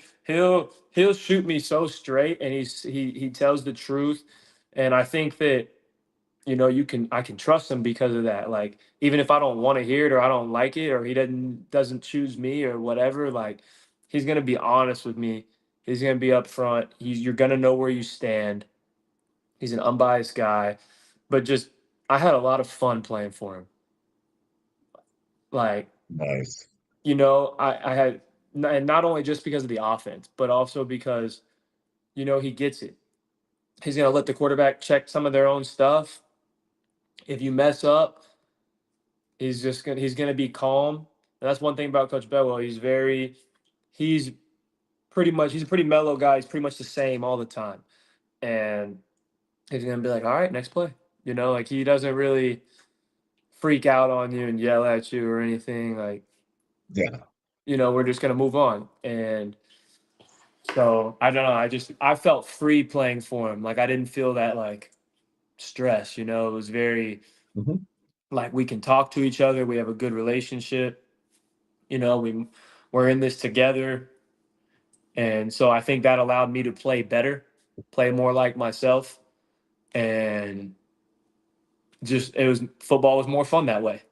shoot me so straight, and he tells the truth. And I think that, I can trust him because of that. Like, even if I don't want to hear it, or I don't like it, or he doesn't choose me or whatever, like, he's gonna be honest with me. He's gonna be upfront. You're gonna know where you stand. He's an unbiased guy. But just, I had a lot of fun playing for him. Like, nice. I had, and not only just because of the offense, but also because, he gets it. He's going to let the quarterback check some of their own stuff. If you mess up, he's going to be calm. And that's one thing about Coach Bedwell. He's he's a pretty mellow guy. He's pretty much the same all the time. And he's going to be like, all right, next play. Like, he doesn't really freak out on you and yell at you or anything. Like, Yeah. we're just going to move on. And So I don't know. I felt free playing for him. Like I didn't feel that like stress. It was very Mhm. like we can talk to each other. We have a good relationship. We're in this together, and so I think that allowed me to play better, play more like myself, and just it was football was more fun that way.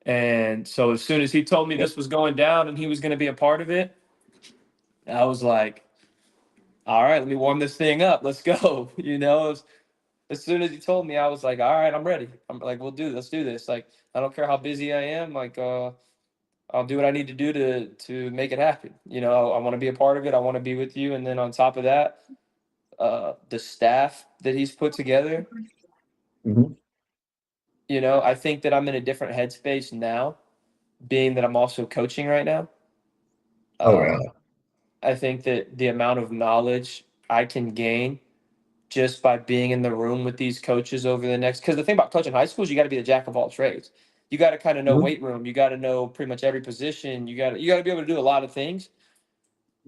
And so as soon as he told me Yep. this was going down and he was going to be a part of it, I was like, all right, let me warm this thing up. Let's go. As soon as he told me, I was like, all right, I'm ready. I'm like, we'll do this. Let's do this. Like, I don't care how busy I am. Like, I'll do what I need to do to make it happen. I want to be a part of it. I want to be with you. And then on top of that, the staff that he's put together, Mhm. I think that I'm in a different headspace now, being that I'm also coaching right now. Oh yeah. Um, I think that the amount of knowledge I can gain just by being in the room with these coaches over the next, because the thing about coaching high school is you got to be the jack of all trades. You got to kind of know Mhm. weight room. You got to know pretty much every position. You got to be able to do a lot of things.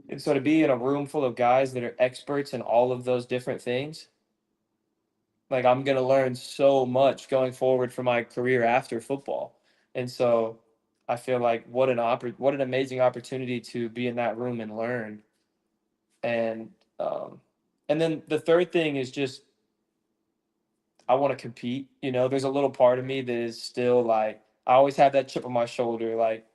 And so to be in a room full of guys that are experts in all of those different things, like I'm gonna learn so much going forward for my career after football. And so I feel like what an amazing opportunity to be in that room and learn. And um, and then the third thing is just I want to compete. There's a little part of me that is still like I always have that chip on my shoulder, like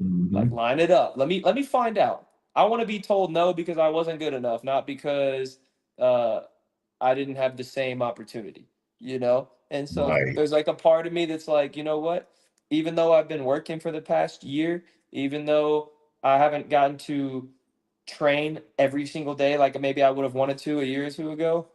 Mhm. line it up. Let me find out. I want to be told no because I wasn't good enough, not because uh, I didn't have the same opportunity. And so Right. there's like a part of me that's like, you know what? Even though I've been working for the past year, even though I haven't gotten to train every single day like maybe I would have wanted to a year or two ago,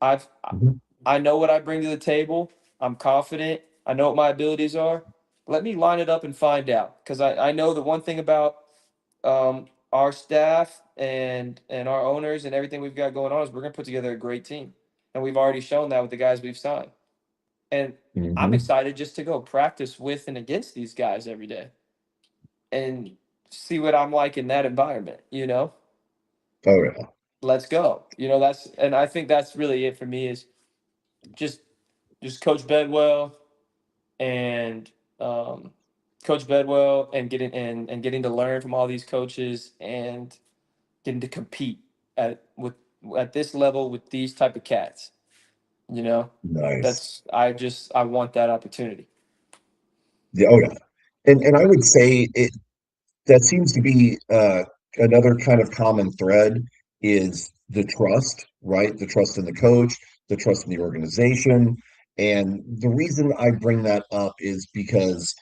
I've Mhm. I know what I bring to the table. I'm confident. I know what my abilities are. Let me line it up and find out. Because I know the one thing about our staff and our owners and everything we've got going on is we're going to put together a great team. And we've already shown that with the guys we've signed. And I'm Mhm. excited just to go practice with and against these guys every day and see what I'm like in that environment. Oh yeah. Let's go. And I think that's really it for me is just just coach Bedwell and um, Coach Bedwell and getting to learn from all these coaches and getting to compete at this level with these type of cats. You know, Nice. I want that opportunity. Yeah, oh yeah. And I would say that seems to be another kind of common thread is the trust, right? The trust in the coach, the trust in the organization. And the reason I bring that up is because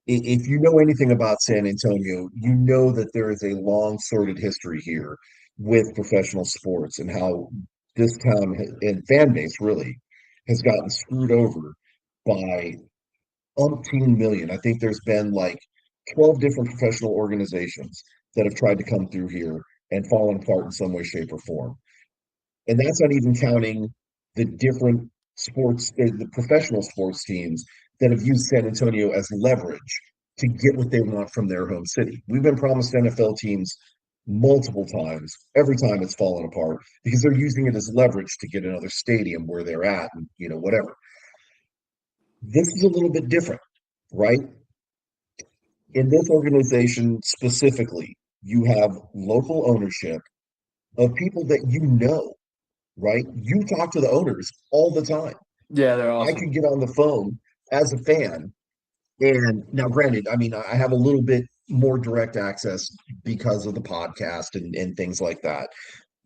if you know anything about San Antonio, you know that there is a long sordid history here with professional sports and how this town and fan base really has gotten screwed over by umpteen million. I think there's been like 12 different professional organizations that have tried to come through here and fallen apart in some way, shape, or form. And that's not even counting the different the professional sports teams that have used San Antonio as leverage to get what they want from their home city. We've been promised NFL teams multiple times. Every time it's fallen apart because they're using it as leverage to get another stadium where they're at and whatever. This is a little bit different, right? In this organization specifically, you have local ownership of people that right? You talk to the owners all the time. Yeah, they're I awesome. could get on the phone as a fan, and now, granted, I mean, I have a little bit more direct access because of the podcast and things like that.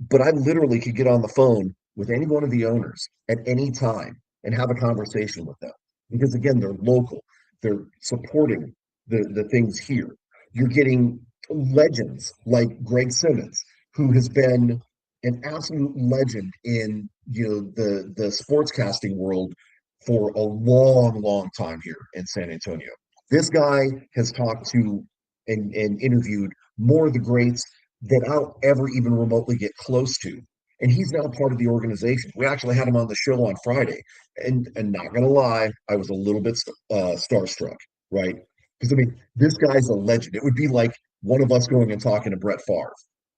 But I literally could get on the phone with any one of the owners at any time and have a conversation with them because, again, they're local, they're supporting the things here. You're getting legends like Greg Simmons, who has been an absolute legend in the sportscasting world for a long, long time here in San Antonio. This guy has talked to and interviewed more of the greats that I'll ever even remotely get close to. And he's now part of the organization. We actually had him on the show on Friday, and not gonna lie, I was a little bit starstruck, right? Because I mean, this guy's a legend. It would be like one of us going and talking to Brett Favre.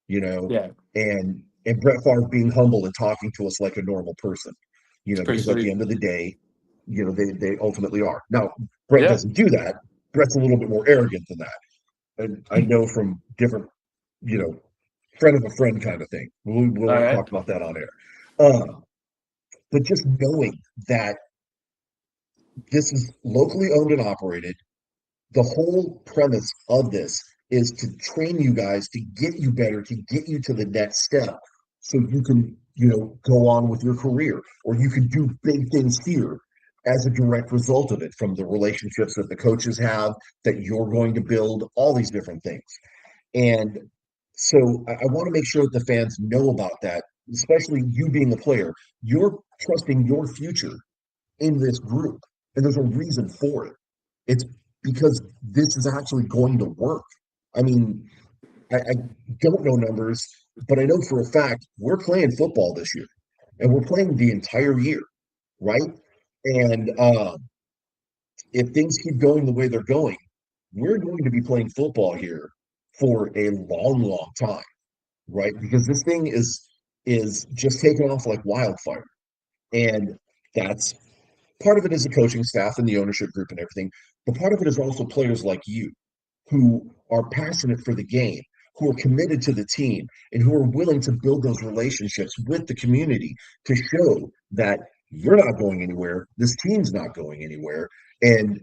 Yeah, and Brett Favre being humble and talking to us like a normal person, it's pretty because at the sweet. end of the day, they ultimately are. Now, Brett Yeah. doesn't do that. Brett's a little bit more arrogant than that. And I know from different, you know, friend of a friend kind of thing. We All won't right. talk about that on air. But just knowing that this is locally owned and operated, the whole premise of this is to train you guys to get you better, to get you to the next step so you can, go on with your career or you can do big things here as a direct result of it from the relationships that the coaches have that you're going to build, all these different things. And so I want to make sure that the fans know about that, especially you being a player. You're trusting your future in this group, and there's a reason for it. It's because this is actually going to work. I mean, I don't know numbers, but I know for a fact we're playing football this year, and we're playing the entire year, right? And if things keep going the way they're going, we're going to be playing football here for a long, long time, right? Because this thing is just taking off like wildfire, and that's part of it is the coaching staff and the ownership group and everything, but part of it is also players like you who are passionate for the game, who are committed to the team, and who are willing to build those relationships with the community to show that you're not going anywhere, this team's not going anywhere, and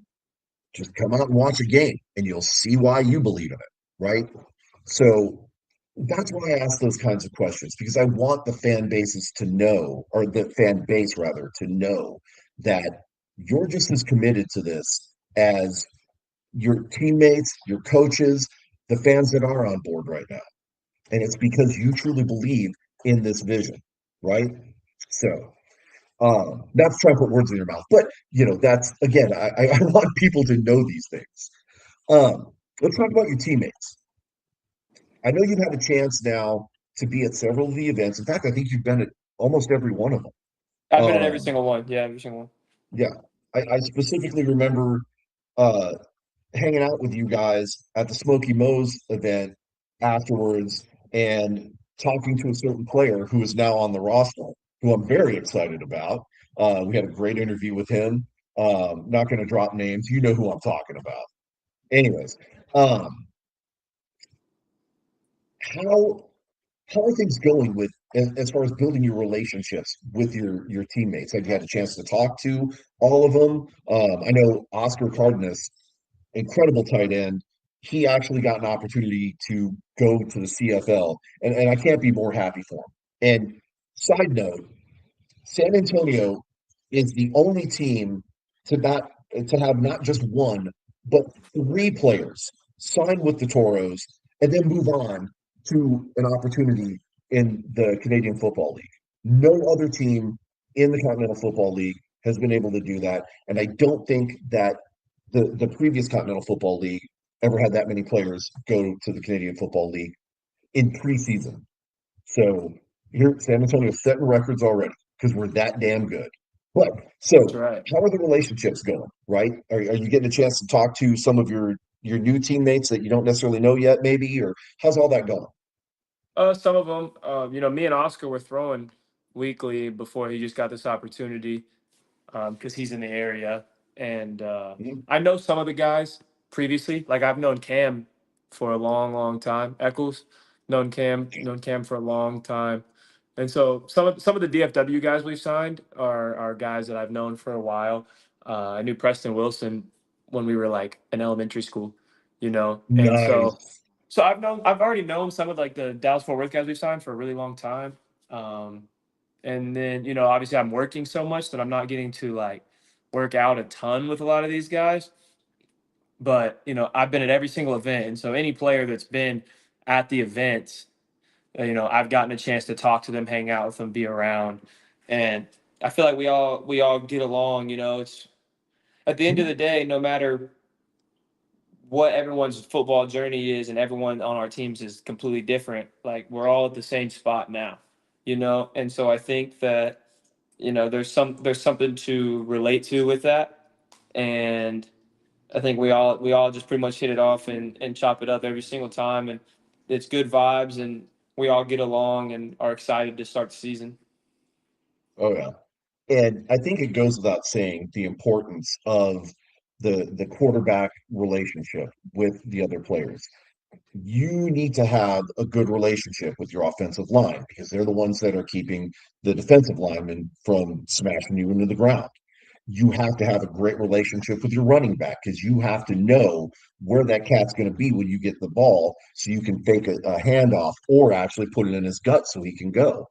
just come out and watch a game and you'll see why you believe in it, right? So that's why I ask those kinds of questions because I want the fan bases to know, or the fan base rather, to know that you're just as committed to this as your teammates, your coaches, the fans that are on board right now. And it's because you truly believe in this vision, right? So, not to try and put words in your mouth, but that's again, I want people to know these things. Let's talk about your teammates. I know you've had a chance now to be at several of the events. In fact, I think you've been at almost every one of them. I've been in every Um, single one. Yeah, every single one. yeah, I specifically remember uh, hanging out with you guys at the Smoky Moe's event afterwards and talking to a certain player who is now on the roster, who I'm very excited about. We had a great interview with him. Not going to drop names. You know who I'm talking about. Anyways, um, how how are things going with as far as building your relationships with your teammates? Have you had a chance to talk to all of them? I know Oscar Cardenas, incredible tight end. He actually got an opportunity to go to the CFL, and I can't be more happy for him. And side note, San Antonio is the only team to not to have not just one, but three players sign with the Toros and then move on to an opportunity in the Canadian Football League. No other team in the Continental Football League has been able to do that, and I don't think that the previous Continental Football League ever had that many players go to the Canadian Football League in preseason. So here, San Antonio's setting records already because we're that damn good. But That's so, right. how are the relationships going? Right? Are you getting a chance to talk to some of your new teammates that you don't necessarily know yet, maybe, or how's all that going? Some of them, me and Oscar were throwing weekly before he just got this opportunity because he's in the area, and Mhm. I know some of the guys previously. Like I've known Cam for a long, long time. Eccles, known Cam for a long time, and so some of the DFW guys we've signed are guys that I've known for a while. I knew Preston Wilson when we were like in elementary school, and so Nice. I've already known some of like the Dallas Fort Worth guys we've signed for a really long time. Um, and then, obviously I'm working so much that I'm not getting to like work out a ton with a lot of these guys. But, I've been at every single event. And so any player that's been at the events, I've gotten a chance to talk to them, hang out with them, be around. And I feel like we all get along, it's at the end of Mhm. the day, no matter what everyone's football journey is and everyone on our teams is completely different. Like we're all at the same spot now, and so I think that there's something to relate to with that, and I think we all just pretty much hit it off and chop it up every single time, and it's good vibes, and we all get along and are excited to start the season. Oh yeah. And I think it goes without saying the importance of the quarterback relationship with the other players. You need to have a good relationship with your offensive line because they're the ones that are keeping the defensive linemen from smashing you into the ground. You have to have a great relationship with your running back because you have to know where that cat's going to be when you get the ball so you can fake a handoff or actually put it in his gut so he can go.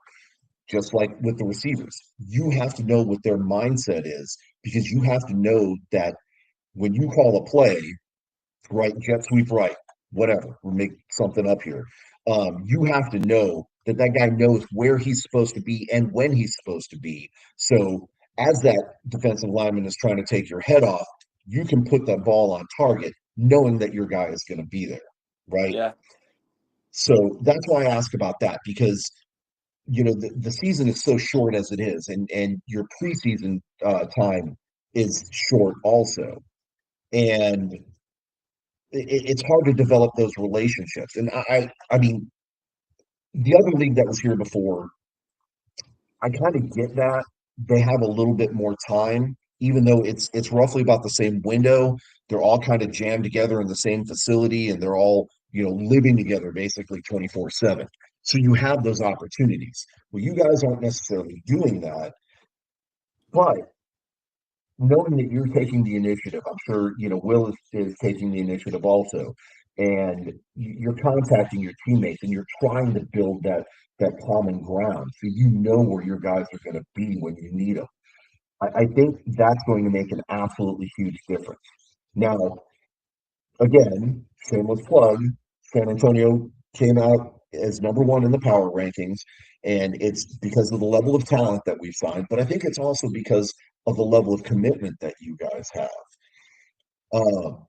Just like with the receivers, you have to know what their mindset is because you have to know that when you call a play, right, jet sweep right, whatever, we'll make something up here. You have to know that that guy knows where he's supposed to be and when he's supposed to be. So as that defensive lineman is trying to take your head off, you can put that ball on target, knowing that your guy is going to be there, right? Yeah. So that's why I ask about that because the season is so short as it is, and your preseason time is short also, and it's hard to develop those relationships. And I mean, the other league that was here before, I kind of get that they have a little bit more time, even though it's roughly about the same window. They're all kind of jammed together in the same facility, and they're all living together basically 24/7. So you have those opportunities. Well, you guys aren't necessarily doing that, but knowing that you're taking the initiative, I'm sure Will is taking the initiative also, and you're contacting your teammates and you're trying to build that common ground so you know where your guys are going to be when you need them. I think that's going to make an absolutely huge difference. Now, again, shameless plug, San Antonio came out as number one in the power rankings, and it's because of the level of talent that we've signed, but I think it's also because of the level of commitment that you guys have. Um,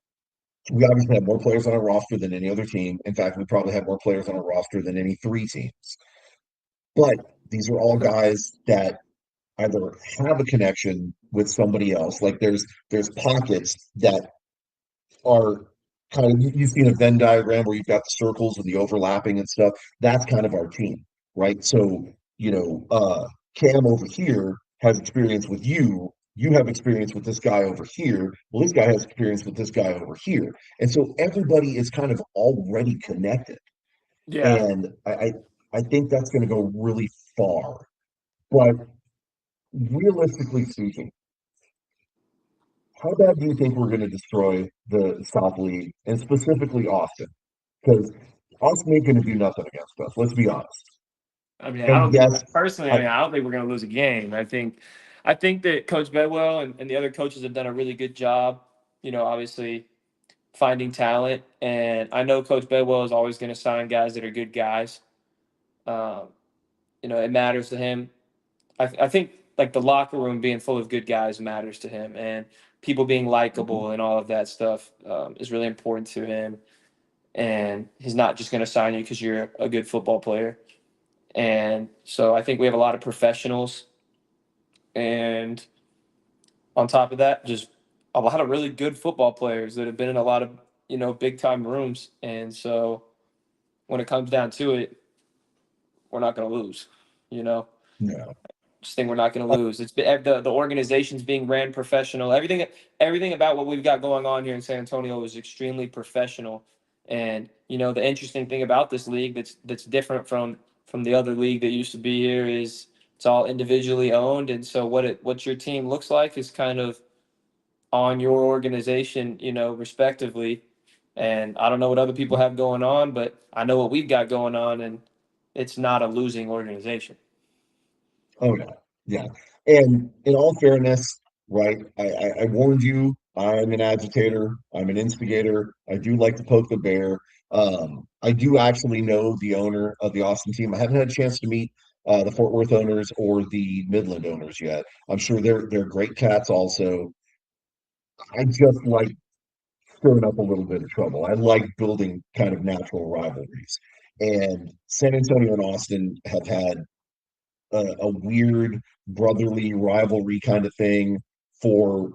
we obviously have more players on our roster than any other team. In fact, we probably have more players on our roster than any three teams. But these are all guys that either have a connection with somebody else. Like there's pockets that are kind of you've seen a Venn diagram where you've got the circles and the overlapping and stuff. That's kind of our team, right? So, Cam over here has experience with you. You have experience with this guy over here. Well, this guy has experience with this guy over here. And so everybody is kind of already connected. Yeah. And I think that's going to go really far. But realistically speaking, how bad do you think we're going to destroy the South League and specifically Austin? Because Austin ain't going to do nothing against us. Let's be honest. I mean, I And don't think yes, personally. I I, mean, I don't think we're going to lose a game. I think that Coach Bedwell and the other coaches have done a really good job. Obviously finding talent, and I know Coach Bedwell is always going to sign guys that are good guys. Um, it matters to him. I think like the locker room being full of good guys matters to him, and people being likable and all of that stuff is really important to him. And he's not just going to sign you because you're a good football player. And so I think we have a lot of professionals, and on top of that, just a lot of really good football players that have been in a lot of big time rooms. And so when it comes down to it, we're not going to lose. You know, no, just think we're not going to lose. It's the organization's being ran professional. Everything about what we've got going on here in San Antonio is extremely professional. And the interesting thing about this league that's different from the other league that used to be here is it's all individually owned. And so what your team looks like is kind of on your organization, respectively. And I don't know what other people have going on, but I know what we've got going on, and it's not a losing organization. oh no, yeah. And in all fairness, right, I warned you, I'm an agitator, I'm an instigator, I do like to poke the bear. I do actually know the owner of the Austin team. I haven't had a chance to meet the Fort Worth owners or the Midland owners yet. I'm sure they're great cats also. I just like stirring up a little bit of trouble. I like building kind of natural rivalries. And San Antonio and Austin have had a weird brotherly rivalry kind of thing for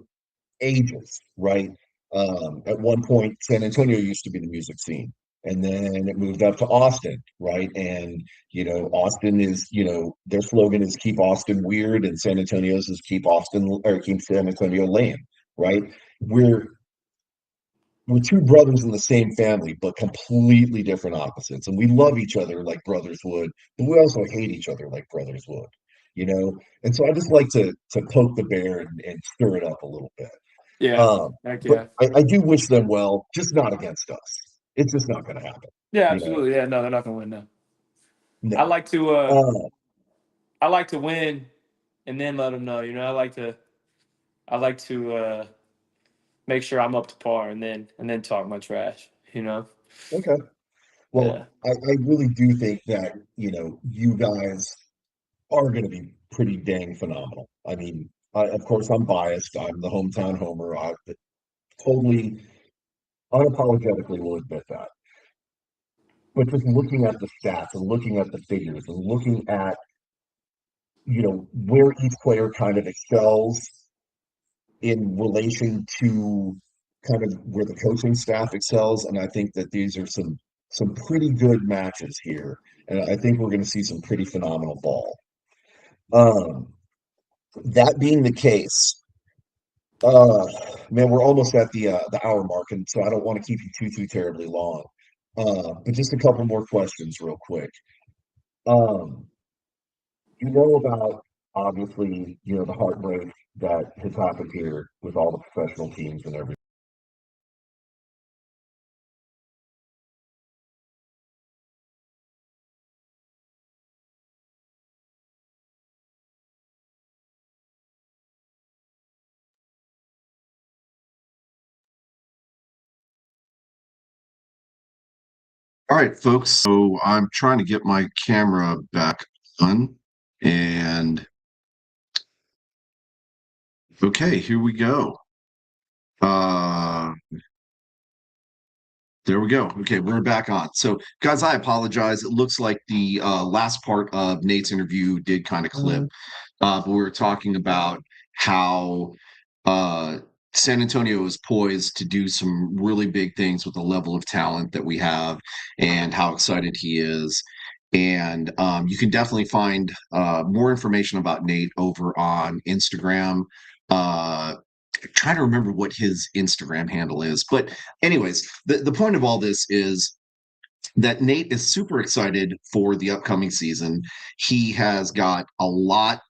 ages, right? At one point, San Antonio used to be the music scene, and then it moved up to Austin, right? And Austin is, their slogan is "Keep Austin Weird," and San Antonio's is "Keep San Antonio Lame," right? We're we're two brothers in the same family, but completely different opposites. And we love each other like brothers would, but we also hate each other like brothers would, you know? And so I just like to poke the bear and stir it up a little bit. Yeah. Heck But yeah. I do wish them well, just not against us. It's just not going to happen, Yeah, you know? absolutely. Yeah, no, they're not gonna win now. I No. like to uh Uh, I like to win and then let them know. I like to make sure I'm up to par and then talk my trash. okay. Yeah. Well, I really do think that, you guys are going to be pretty dang phenomenal. I mean, of course, I'm biased. I'm the hometown homer. I totally, unapologetically will admit that. But just looking at the stats and looking at the figures and looking at, where each player kind of excels in relation to kind of where the coaching staff excels, and I think that these are some pretty good matches here, and I think we're going to see some pretty phenomenal ball. Um, that being the case, Uh, man, we're almost at the hour mark, and so I don't want to keep you too terribly long. But just a couple more questions, real quick. Um, you know about obviously, the heartbreak that has happened here with all the professional teams and everything. All right, folks. So I'm trying to get my camera back on. And okay, here we go. Uh, there we go. Okay, we're back on. So, guys, I apologize. It looks like the last part of Nate's interview did kind of clip. But we were talking about how uh, San Antonio is poised to do some really big things with the level of talent that we have and how excited he is. And you can definitely find more information about Nate over on Instagram. Try to remember what his Instagram handle is. But, anyways, the point of all this is that Nate is super excited for the upcoming season. He has got a lot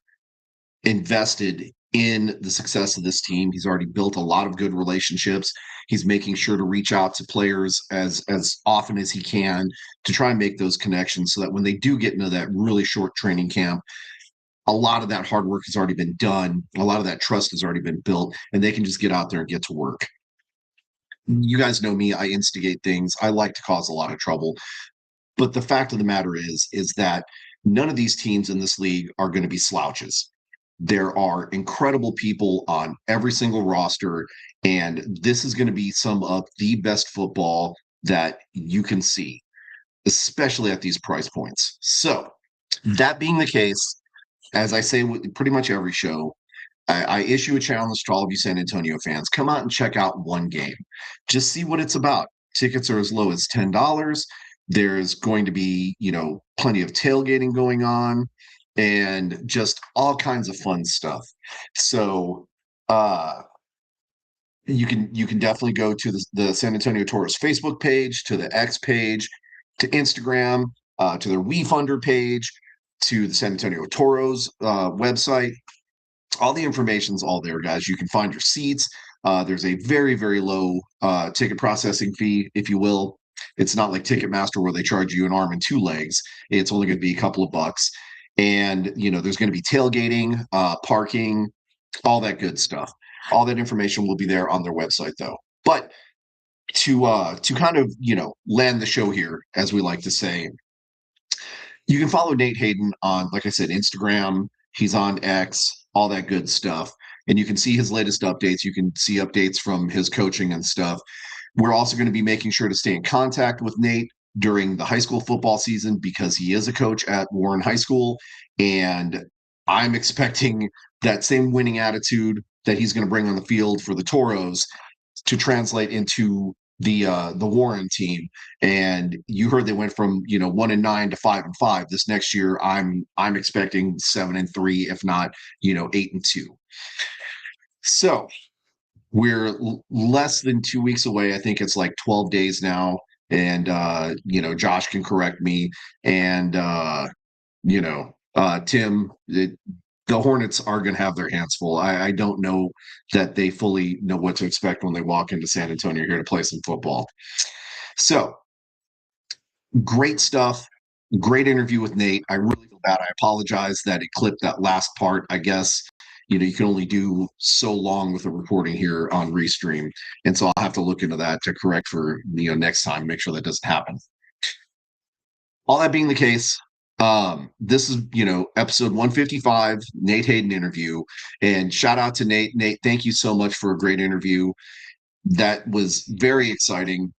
invested in the success of this team. He's already built a lot of good relationships. He's making sure to reach out to players as often as he can to try and make those connections so that when they do get into that really short training camp, a lot of that hard work has already been done. A lot of that trust has already been built, and they can just get out there and get to work. You guys know me. I instigate things. I like to cause a lot of trouble. But the fact of the matter is that none of these teams in this league are going to be slouches. There are incredible people on every single roster, and this is going to be some of the best football that you can see, especially at these price points. So, that being the case, as I say with pretty much every show, I issue a challenge to all of you San Antonio fans. Come out and check out one game. Just see what it's about. Tickets are as low as $10. There's going to be, plenty of tailgating going on and just all kinds of fun stuff. So uh you can definitely go to the San Antonio Toros Facebook page, to the X page, to Instagram, to their WeFunder page, to the San Antonio Toros website. All the information's all there, guys. You can find your seats. There's a very, very low ticket processing fee, if you will. It's not like Ticketmaster where they charge you an arm and two legs. It's only going to be a couple of bucks. And, there's going to be tailgating, parking, all that good stuff. All that information will be there on their website, though. But to kind of, land the show here, as we like to say, you can follow Nate Hayden on, like I said, Instagram. He's on X, all that good stuff. And you can see his latest updates. You can see updates from his coaching and stuff. We're also going to be making sure to stay in contact with Nate during the high school football season because he is a coach at Warren High School. And I'm expecting that same winning attitude that he's going to bring on the field for the Toros to translate into the Warren team, and you heard they went from 1-9 to 5-5. This next year, I'm expecting 7-3, if not 8-2. So we're less than 2 weeks away. I think it's like 12 days now, and Josh can correct me, and Tim. The Hornets are going to have their hands full. I don't know that they fully know what to expect when they walk into San Antonio here to play some football. So great stuff. Great interview with Nate. I really feel bad. I apologize that it clipped that last part. I guess you can only do so long with a recording here on Restream, and so I'll have to look into that to correct for next time. Make sure that doesn't happen. All that being the case, this is episode 155, Nate Hayden interview, and shout out to Nate. Nate, thank you so much for a great interview. That was very exciting,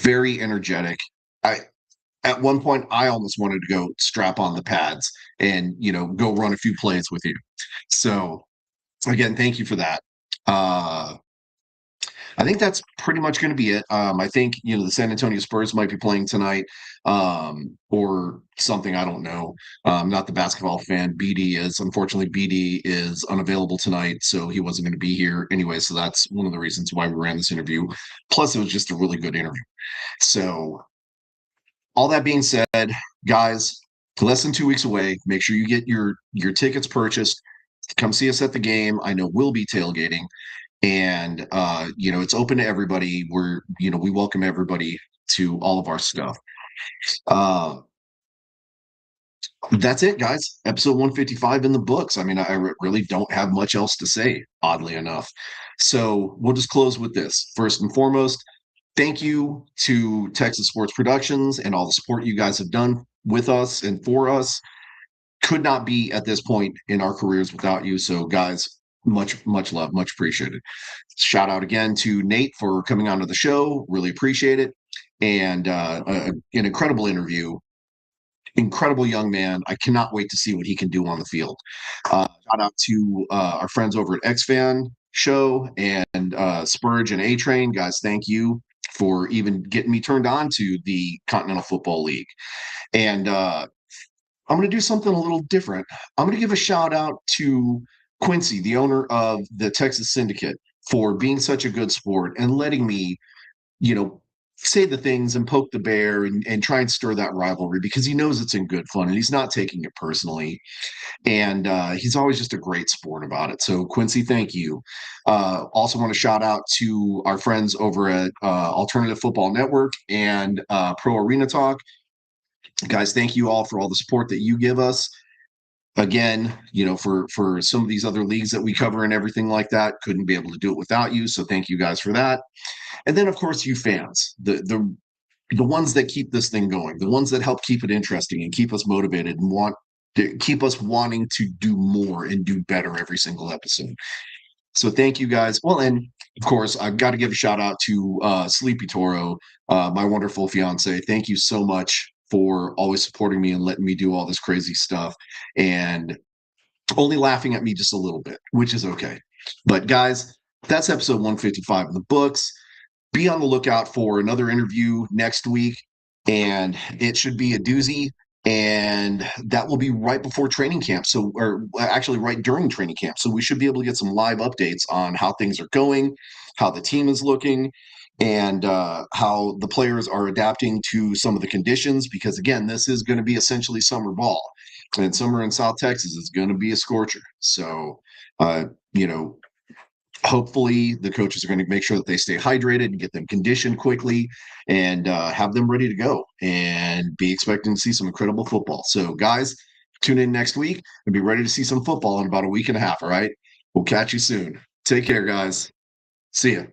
very energetic. At one point, I almost wanted to go strap on the pads and go run a few plays with you. So again, thank you for that. I think that's pretty much going to be it. I think the San Antonio Spurs might be playing tonight, or something. I don't know. I'm not the basketball fan. BD is. Unfortunately, BD is unavailable tonight, so he wasn't going to be here anyway. So that's one of the reasons why we ran this interview. Plus, it was just a really good interview. So all that being said, guys, less than 2 weeks away. Make sure you get your tickets purchased. Come see us at the game. I know we'll be tailgating, and it's open to everybody. We welcome everybody to all of our stuff. That's it, guys. Episode 155 in the books. I mean, I really don't have much else to say, oddly enough. So we'll just close with this. First and foremost, thank you to Texas Sports Productions and all the support you guys have done with us and for us. Could not be at this point in our careers without you. So, guys, much love, much appreciated. Shout out again to Nate for coming onto the show. Really appreciate it. And an incredible interview. Incredible young man. I cannot wait to see what he can do on the field. Shout out to our friends over at XFan Show and Spurge and A-Train. Guys, thank you for even getting me turned on to the Continental Football League. And I'm going to do something a little different. I'm going to give a shout out to Quincy, the owner of the Texas Syndicate, for being such a good sport and letting me, say the things and poke the bear and try and stir that rivalry, because he knows it's in good fun and he's not taking it personally. And he's always just a great sport about it. So Quincy, thank you. Also want to shout out to our friends over at Alternative Football Network and Pro Arena Talk. Guys, thank you all for all the support that you give us. Again, for some of these other leagues that we cover and everything like that, couldn't be able to do it without you. So thank you guys for that. And then, of course, you fans, the ones that keep this thing going, the ones that help keep it interesting and keep us motivated and want to keep us wanting to do more and do better every single episode. So thank you guys. Well, and of course, I've got to give a shout out to Sleepy Toro, my wonderful fiance. Thank you so much for always supporting me and letting me do all this crazy stuff and only laughing at me just a little bit, which is okay. But guys, that's episode 155 in the books. Be on the lookout for another interview next week, and it should be a doozy. And that will be right before training camp. So, or actually right during training camp. So we should be able to get some live updates on how things are going, how the team is looking, and how the players are adapting to some of the conditions. Because again, this is going to be essentially summer ball, and summer in South Texas is going to be a scorcher. So, hopefully the coaches are going to make sure that they stay hydrated and get them conditioned quickly and have them ready to go and be expecting to see some incredible football. So guys, tune in next week and be ready to see some football in about a week and a half. All right. We'll catch you soon. Take care, guys. See ya.